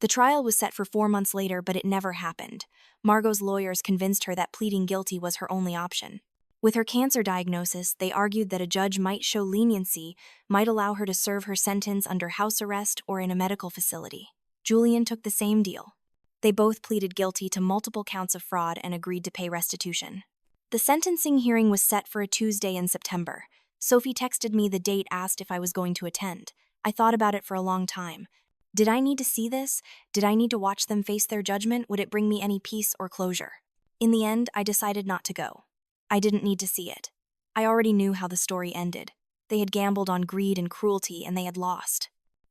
The trial was set for 4 months later, but it never happened. Margot's lawyers convinced her that pleading guilty was her only option. With her cancer diagnosis, they argued that a judge might show leniency, might allow her to serve her sentence under house arrest or in a medical facility. Julian took the same deal. They both pleaded guilty to multiple counts of fraud and agreed to pay restitution. The sentencing hearing was set for a Tuesday in September. Sophie texted me the date, asked if I was going to attend. I thought about it for a long time. Did I need to see this? Did I need to watch them face their judgment? Would it bring me any peace or closure? In the end, I decided not to go. I didn't need to see it. I already knew how the story ended. They had gambled on greed and cruelty, and they had lost.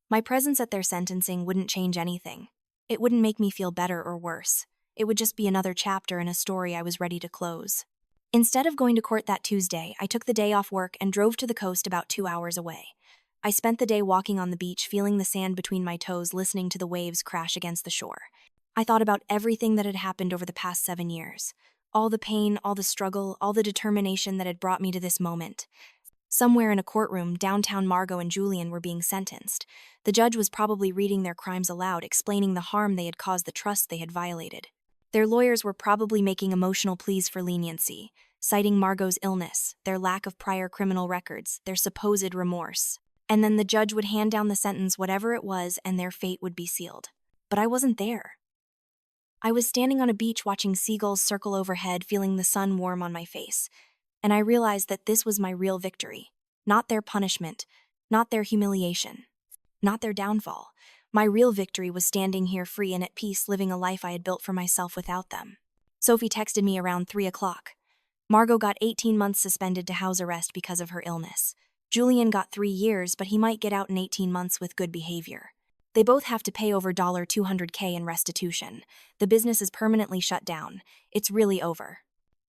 My presence at their sentencing wouldn't change anything. It wouldn't make me feel better or worse. It would just be another chapter in a story I was ready to close. Instead of going to court that Tuesday, I took the day off work and drove to the coast about 2 hours away. I spent the day walking on the beach, feeling the sand between my toes, listening to the waves crash against the shore. I thought about everything that had happened over the past 7 years. All the pain, all the struggle, all the determination that had brought me to this moment. Somewhere in a courtroom, downtown, Margot and Julian were being sentenced. The judge was probably reading their crimes aloud, explaining the harm they had caused, the trust they had violated. Their lawyers were probably making emotional pleas for leniency, citing Margot's illness, their lack of prior criminal records, their supposed remorse. And then the judge would hand down the sentence, whatever it was, and their fate would be sealed. But I wasn't there. I was standing on a beach watching seagulls circle overhead, feeling the sun warm on my face. And I realized that this was my real victory. Not their punishment, not their humiliation, not their downfall. My real victory was standing here free and at peace, living a life I had built for myself without them. Sophie texted me around 3 o'clock. Margot got 18 months suspended to house arrest because of her illness. Julian got 3 years, but he might get out in 18 months with good behavior. They both have to pay over $200K in restitution. The business is permanently shut down. It's really over.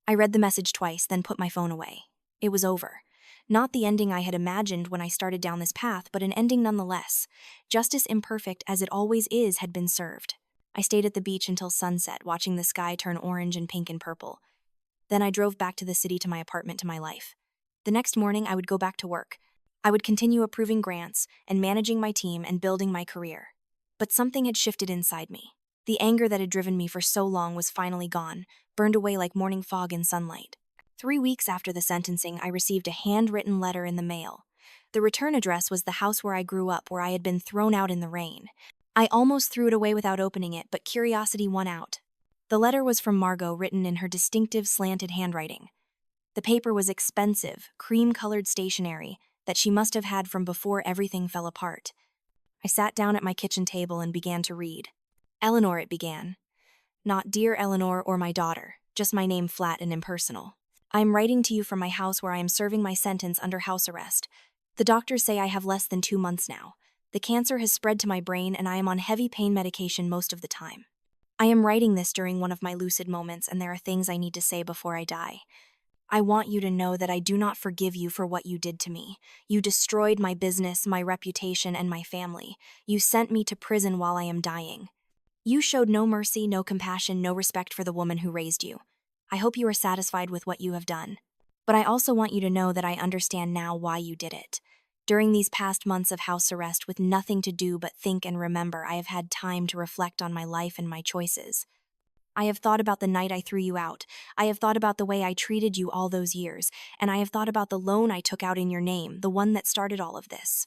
I read the message twice, then put my phone away. It was over. Not the ending I had imagined when I started down this path, but an ending nonetheless. Justice, imperfect as it always is, had been served. I stayed at the beach until sunset, watching the sky turn orange and pink and purple. Then I drove back to the city, to my apartment, to my life. The next morning, I would go back to work. I would continue approving grants and managing my team and building my career. But something had shifted inside me. The anger that had driven me for so long was finally gone, burned away like morning fog in sunlight. 3 weeks after the sentencing, I received a handwritten letter in the mail. The return address was the house where I grew up, where I had been thrown out in the rain. I almost threw it away without opening it, but curiosity won out. The letter was from Margot, written in her distinctive slanted handwriting. The paper was expensive, cream-colored stationery that she must have had from before everything fell apart. I sat down at my kitchen table and began to read. Eleanor, it began. Not dear Eleanor or my daughter, just my name, flat and impersonal. I am writing to you from my house where I am serving my sentence under house arrest. The doctors say I have less than 2 months now. The cancer has spread to my brain and I am on heavy pain medication most of the time. I am writing this during one of my lucid moments, and there are things I need to say before I die. I want you to know that I do not forgive you for what you did to me. You destroyed my business, my reputation, and my family. You sent me to prison while I am dying. You showed no mercy, no compassion, no respect for the woman who raised you. I hope you are satisfied with what you have done. But I also want you to know that I understand now why you did it. During these past months of house arrest, with nothing to do but think and remember, I have had time to reflect on my life and my choices. I have thought about the night I threw you out. I have thought about the way I treated you all those years, and I have thought about the loan I took out in your name, the one that started all of this.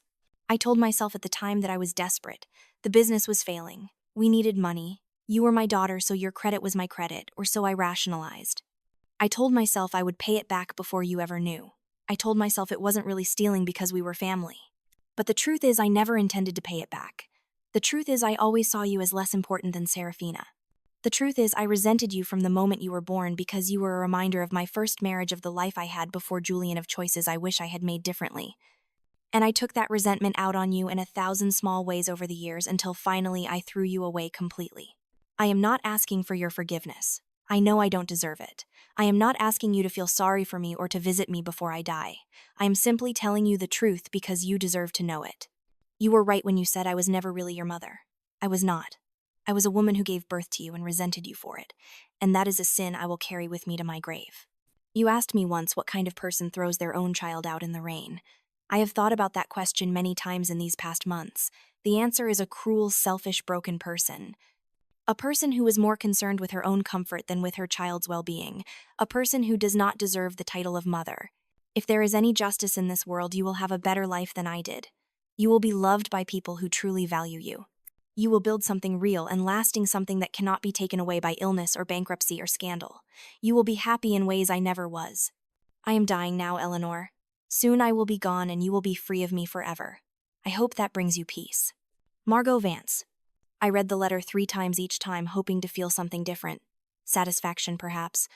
I told myself at the time that I was desperate. The business was failing. We needed money. You were my daughter, so your credit was my credit, or so I rationalized. I told myself I would pay it back before you ever knew. I told myself it wasn't really stealing because we were family. But the truth is, I never intended to pay it back. The truth is, I always saw you as less important than Serafina. The truth is, I resented you from the moment you were born because you were a reminder of my first marriage, of the life I had before Julian, of choices I wish I had made differently. And I took that resentment out on you in 1,000 small ways over the years until finally I threw you away completely. I am not asking for your forgiveness. I know I don't deserve it. I am not asking you to feel sorry for me or to visit me before I die. I am simply telling you the truth because you deserve to know it. You were right when you said I was never really your mother. I was not. I was a woman who gave birth to you and resented you for it, and that is a sin I will carry with me to my grave. You asked me once what kind of person throws their own child out in the rain. I have thought about that question many times in these past months. The answer is a cruel, selfish, broken person. A person who is more concerned with her own comfort than with her child's well-being. A person who does not deserve the title of mother. If there is any justice in this world, you will have a better life than I did. You will be loved by people who truly value you. You will build something real and lasting, something that cannot be taken away by illness or bankruptcy or scandal. You will be happy in ways I never was. I am dying now, Eleanor. Soon I will be gone and you will be free of me forever. I hope that brings you peace. Margot Vance. I read the letter 3 times, each time hoping to feel something different. Satisfaction, perhaps,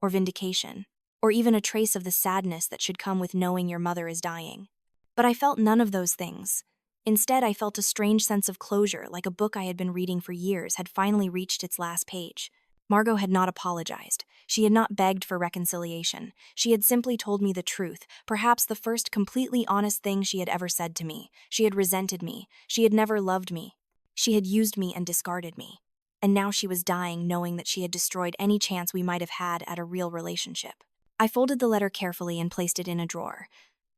or vindication, or even a trace of the sadness that should come with knowing your mother is dying. But I felt none of those things. Instead, I felt a strange sense of closure, like a book I had been reading for years had finally reached its last page. Margot had not apologized. She had not begged for reconciliation. She had simply told me the truth, perhaps the first completely honest thing she had ever said to me. She had resented me. She had never loved me. She had used me and discarded me. And now she was dying, knowing that she had destroyed any chance we might have had at a real relationship. I folded the letter carefully and placed it in a drawer.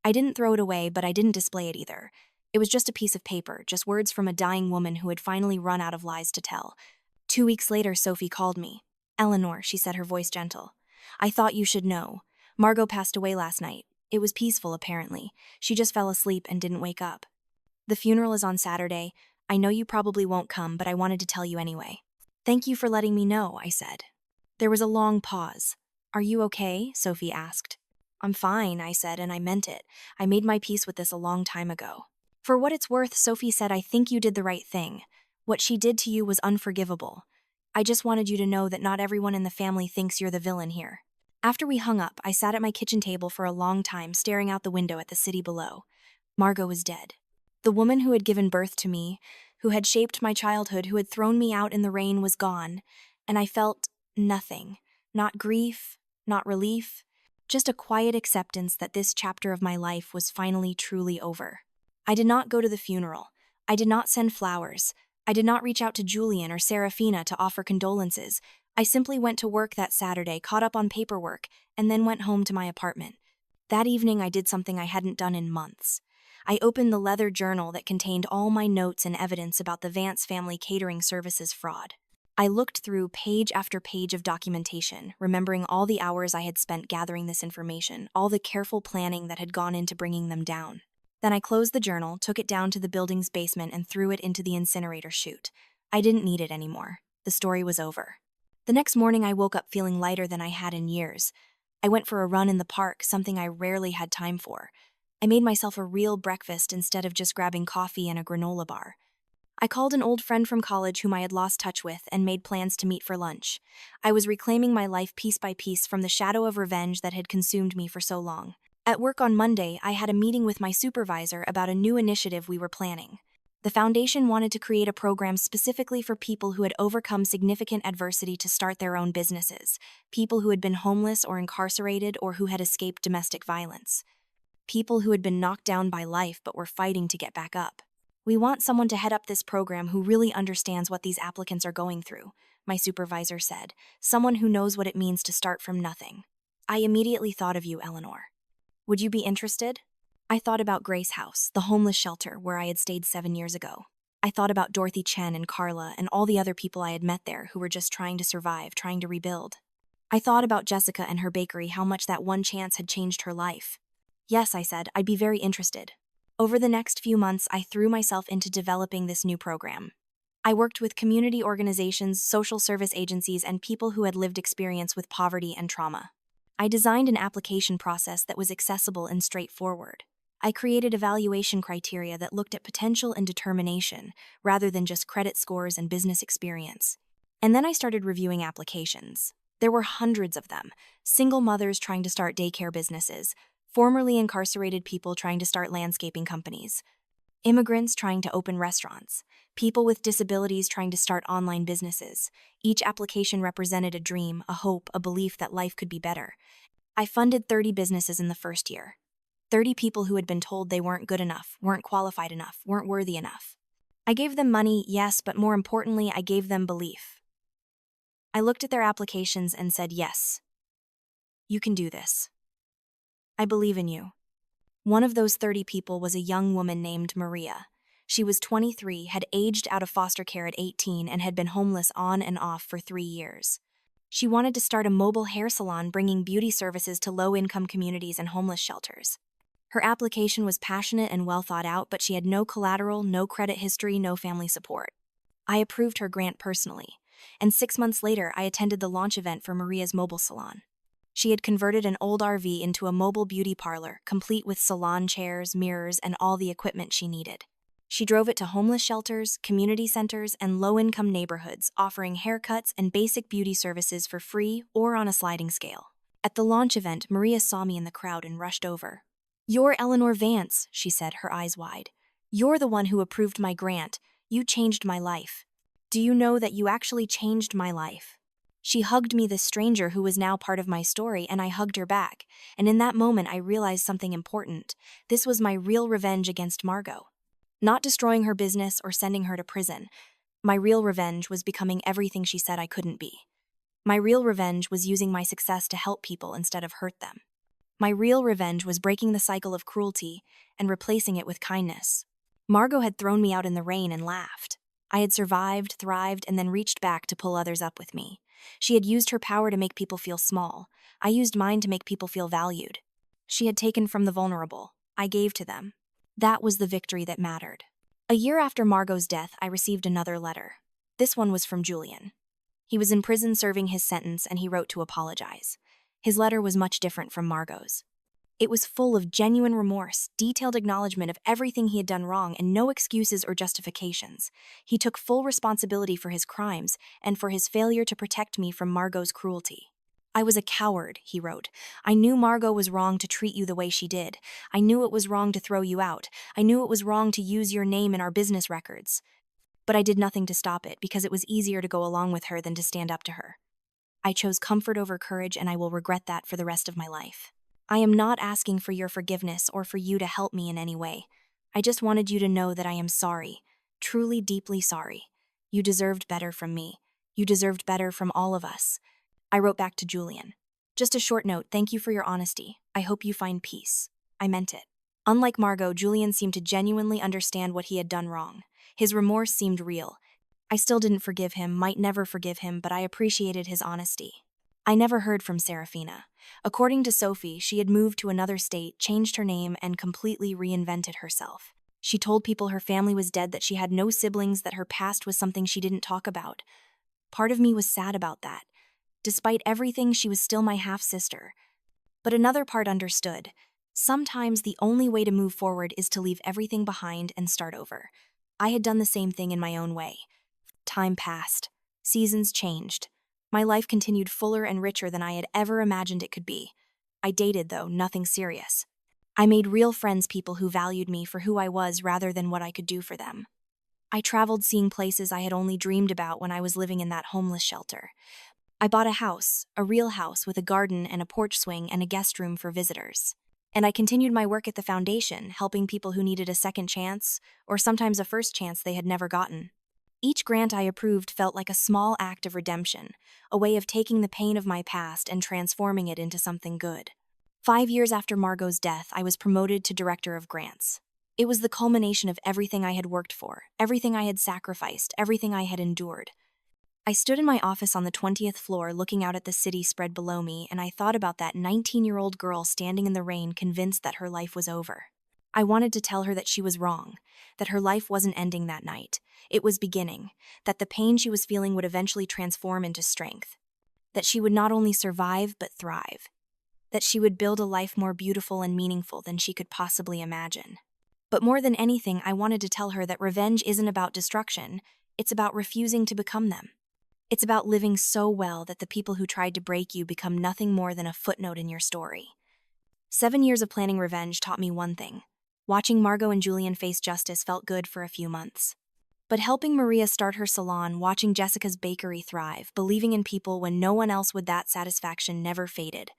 I didn't throw it away, but I didn't display it either. It was just a piece of paper, just words from a dying woman who had finally run out of lies to tell. 2 weeks later, Sophie called me. Eleanor, she said, her voice gentle. I thought you should know. Margot passed away last night. It was peaceful, apparently. She just fell asleep and didn't wake up. The funeral is on Saturday. I know you probably won't come, but I wanted to tell you anyway. Thank you for letting me know, I said. There was a long pause. Are you okay? Sophie asked. I'm fine, I said, and I meant it. I made my peace with this a long time ago. For what it's worth, Sophie said, I think you did the right thing. What she did to you was unforgivable. I just wanted you to know that not everyone in the family thinks you're the villain here. After we hung up, I sat at my kitchen table for a long time, staring out the window at the city below. Margot was dead. The woman who had given birth to me, who had shaped my childhood, who had thrown me out in the rain, was gone, and I felt nothing. Not grief, not relief, just a quiet acceptance that this chapter of my life was finally truly over. I did not go to the funeral. I did not send flowers. I did not reach out to Julian or Serafina to offer condolences. I simply went to work that Saturday, caught up on paperwork, and then went home to my apartment. That evening, I did something I hadn't done in months. I opened the leather journal that contained all my notes and evidence about the Vance family catering services fraud. I looked through page after page of documentation, remembering all the hours I had spent gathering this information, all the careful planning that had gone into bringing them down. Then I closed the journal, took it down to the building's basement, and threw it into the incinerator chute. I didn't need it anymore. The story was over. The next morning, I woke up feeling lighter than I had in years. I went for a run in the park, something I rarely had time for. I made myself a real breakfast instead of just grabbing coffee and a granola bar. I called an old friend from college whom I had lost touch with and made plans to meet for lunch. I was reclaiming my life piece by piece from the shadow of revenge that had consumed me for so long. At work on Monday, I had a meeting with my supervisor about a new initiative we were planning. The foundation wanted to create a program specifically for people who had overcome significant adversity to start their own businesses, people who had been homeless or incarcerated or who had escaped domestic violence, people who had been knocked down by life but were fighting to get back up. We want someone to head up this program who really understands what these applicants are going through, my supervisor said, someone who knows what it means to start from nothing. I immediately thought of you, Eleanor. Would you be interested? I thought about Grace House, the homeless shelter where I had stayed 7 years ago. I thought about Dorothy Chen and Carla and all the other people I had met there who were just trying to survive, trying to rebuild. I thought about Jessica and her bakery, how much that one chance had changed her life. Yes, I said, I'd be very interested. Over the next few months, I threw myself into developing this new program. I worked with community organizations, social service agencies, and people who had lived experience with poverty and trauma. I designed an application process that was accessible and straightforward. I created evaluation criteria that looked at potential and determination, rather than just credit scores and business experience. And then I started reviewing applications. There were hundreds of them: single mothers trying to start daycare businesses, formerly incarcerated people trying to start landscaping companies, immigrants trying to open restaurants, people with disabilities trying to start online businesses. Each application represented a dream, a hope, a belief that life could be better. I funded 30 businesses in the first year. 30 people who had been told they weren't good enough, weren't qualified enough, weren't worthy enough. I gave them money, yes, but more importantly, I gave them belief. I looked at their applications and said, yes, you can do this. I believe in you. One of those 30 people was a young woman named Maria. She was 23, had aged out of foster care at 18, and had been homeless on and off for 3 years. She wanted to start a mobile hair salon bringing beauty services to low-income communities and homeless shelters. Her application was passionate and well thought out, but she had no collateral, no credit history, no family support. I approved her grant personally, and 6 months later I attended the launch event for Maria's mobile salon. She had converted an old RV into a mobile beauty parlor, complete with salon chairs, mirrors, and all the equipment she needed. She drove it to homeless shelters, community centers, and low-income neighborhoods, offering haircuts and basic beauty services for free or on a sliding scale. At the launch event, Maria saw me in the crowd and rushed over. "You're Eleanor Vance," she said, her eyes wide. "You're the one who approved my grant. You changed my life. Do you know that you actually changed my life?" She hugged me, this stranger who was now part of my story, and I hugged her back. And in that moment, I realized something important. This was my real revenge against Margot. Not destroying her business or sending her to prison. My real revenge was becoming everything she said I couldn't be. My real revenge was using my success to help people instead of hurt them. My real revenge was breaking the cycle of cruelty and replacing it with kindness. Margot had thrown me out in the rain and laughed. I had survived, thrived, and then reached back to pull others up with me. She had used her power to make people feel small. I used mine to make people feel valued. She had taken from the vulnerable. I gave to them. That was the victory that mattered. A year after Margot's death, I received another letter. This one was from Julian. He was in prison serving his sentence, and he wrote to apologize. His letter was much different from Margot's. It was full of genuine remorse, detailed acknowledgement of everything he had done wrong, and no excuses or justifications. He took full responsibility for his crimes and for his failure to protect me from Margot's cruelty. "I was a coward," he wrote. "I knew Margot was wrong to treat you the way she did. I knew it was wrong to throw you out. I knew it was wrong to use your name in our business records. But I did nothing to stop it, because it was easier to go along with her than to stand up to her. I chose comfort over courage, and I will regret that for the rest of my life. I am not asking for your forgiveness or for you to help me in any way. I just wanted you to know that I am sorry, truly deeply sorry. You deserved better from me. You deserved better from all of us." I wrote back to Julian. "Just a short note, thank you for your honesty. I hope you find peace." I meant it. Unlike Margot, Julian seemed to genuinely understand what he had done wrong. His remorse seemed real. I still didn't forgive him, might never forgive him, but I appreciated his honesty. I never heard from Serafina. According to Sophie, she had moved to another state, changed her name, and completely reinvented herself. She told people her family was dead, that she had no siblings, that her past was something she didn't talk about. Part of me was sad about that. Despite everything, she was still my half-sister. But another part understood. Sometimes the only way to move forward is to leave everything behind and start over. I had done the same thing in my own way. Time passed. Seasons changed. My life continued fuller and richer than I had ever imagined it could be. I dated, though, nothing serious. I made real friends, people who valued me for who I was rather than what I could do for them. I traveled, seeing places I had only dreamed about when I was living in that homeless shelter. I bought a house, a real house with a garden and a porch swing and a guest room for visitors. And I continued my work at the foundation, helping people who needed a second chance, or sometimes a first chance they had never gotten. Each grant I approved felt like a small act of redemption, a way of taking the pain of my past and transforming it into something good. 5 years after Margot's death, I was promoted to director of grants. It was the culmination of everything I had worked for, everything I had sacrificed, everything I had endured. I stood in my office on the 20th floor looking out at the city spread below me, and I thought about that 19-year-old girl standing in the rain, convinced that her life was over. I wanted to tell her that she was wrong, that her life wasn't ending that night. It was beginning, that the pain she was feeling would eventually transform into strength, that she would not only survive but thrive, that she would build a life more beautiful and meaningful than she could possibly imagine. But more than anything, I wanted to tell her that revenge isn't about destruction, it's about refusing to become them. It's about living so well that the people who tried to break you become nothing more than a footnote in your story. 7 years of planning revenge taught me one thing. Watching Margot and Julian face justice felt good for a few months. But helping Maria start her salon, watching Jessica's bakery thrive, believing in people when no one else would, that satisfaction never faded.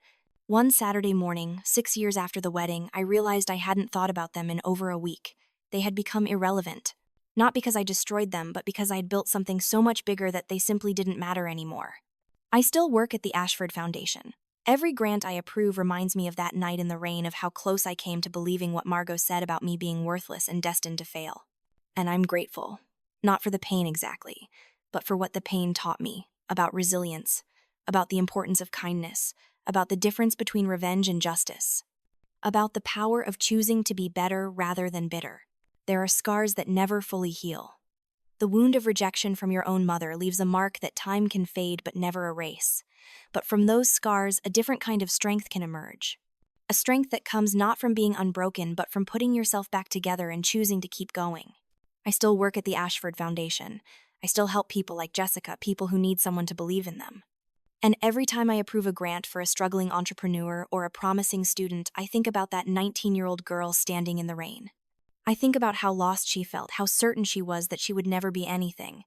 One Saturday morning, 6 years after the wedding, I realized I hadn't thought about them in over a week. They had become irrelevant. Not because I destroyed them, but because I'd built something so much bigger that they simply didn't matter anymore. I still work at the Ashford Foundation. Every grant I approve reminds me of that night in the rain, of how close I came to believing what Margot said about me being worthless and destined to fail. And I'm grateful. Not for the pain exactly, but for what the pain taught me, about resilience, about the importance of kindness, about the difference between revenge and justice, about the power of choosing to be better rather than bitter. There are scars that never fully heal. The wound of rejection from your own mother leaves a mark that time can fade but never erase. But from those scars, a different kind of strength can emerge. A strength that comes not from being unbroken, but from putting yourself back together and choosing to keep going. I still work at the Ashford Foundation. I still help people like Jessica, people who need someone to believe in them. And every time I approve a grant for a struggling entrepreneur or a promising student, I think about that 19-year-old girl standing in the rain. I think about how lost she felt, how certain she was that she would never be anything.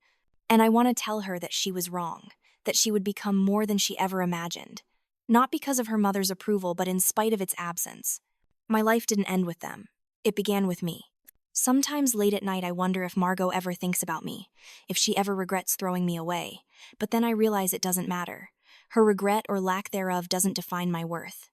And I want to tell her that she was wrong, that she would become more than she ever imagined. Not because of her mother's approval, but in spite of its absence. My life didn't end with them. It began with me. Sometimes late at night I wonder if Margot ever thinks about me, if she ever regrets throwing me away. But then I realize it doesn't matter. Her regret or lack thereof doesn't define my worth.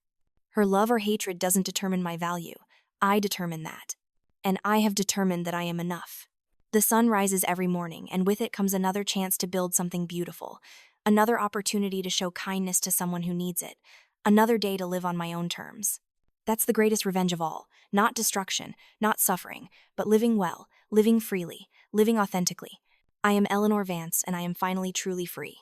Her love or hatred doesn't determine my value. I determine that. And I have determined that I am enough. The sun rises every morning, and with it comes another chance to build something beautiful, another opportunity to show kindness to someone who needs it, another day to live on my own terms. That's the greatest revenge of all. Not destruction, not suffering, but living well, living freely, living authentically. I am Eleanor Vance, and I am finally truly free.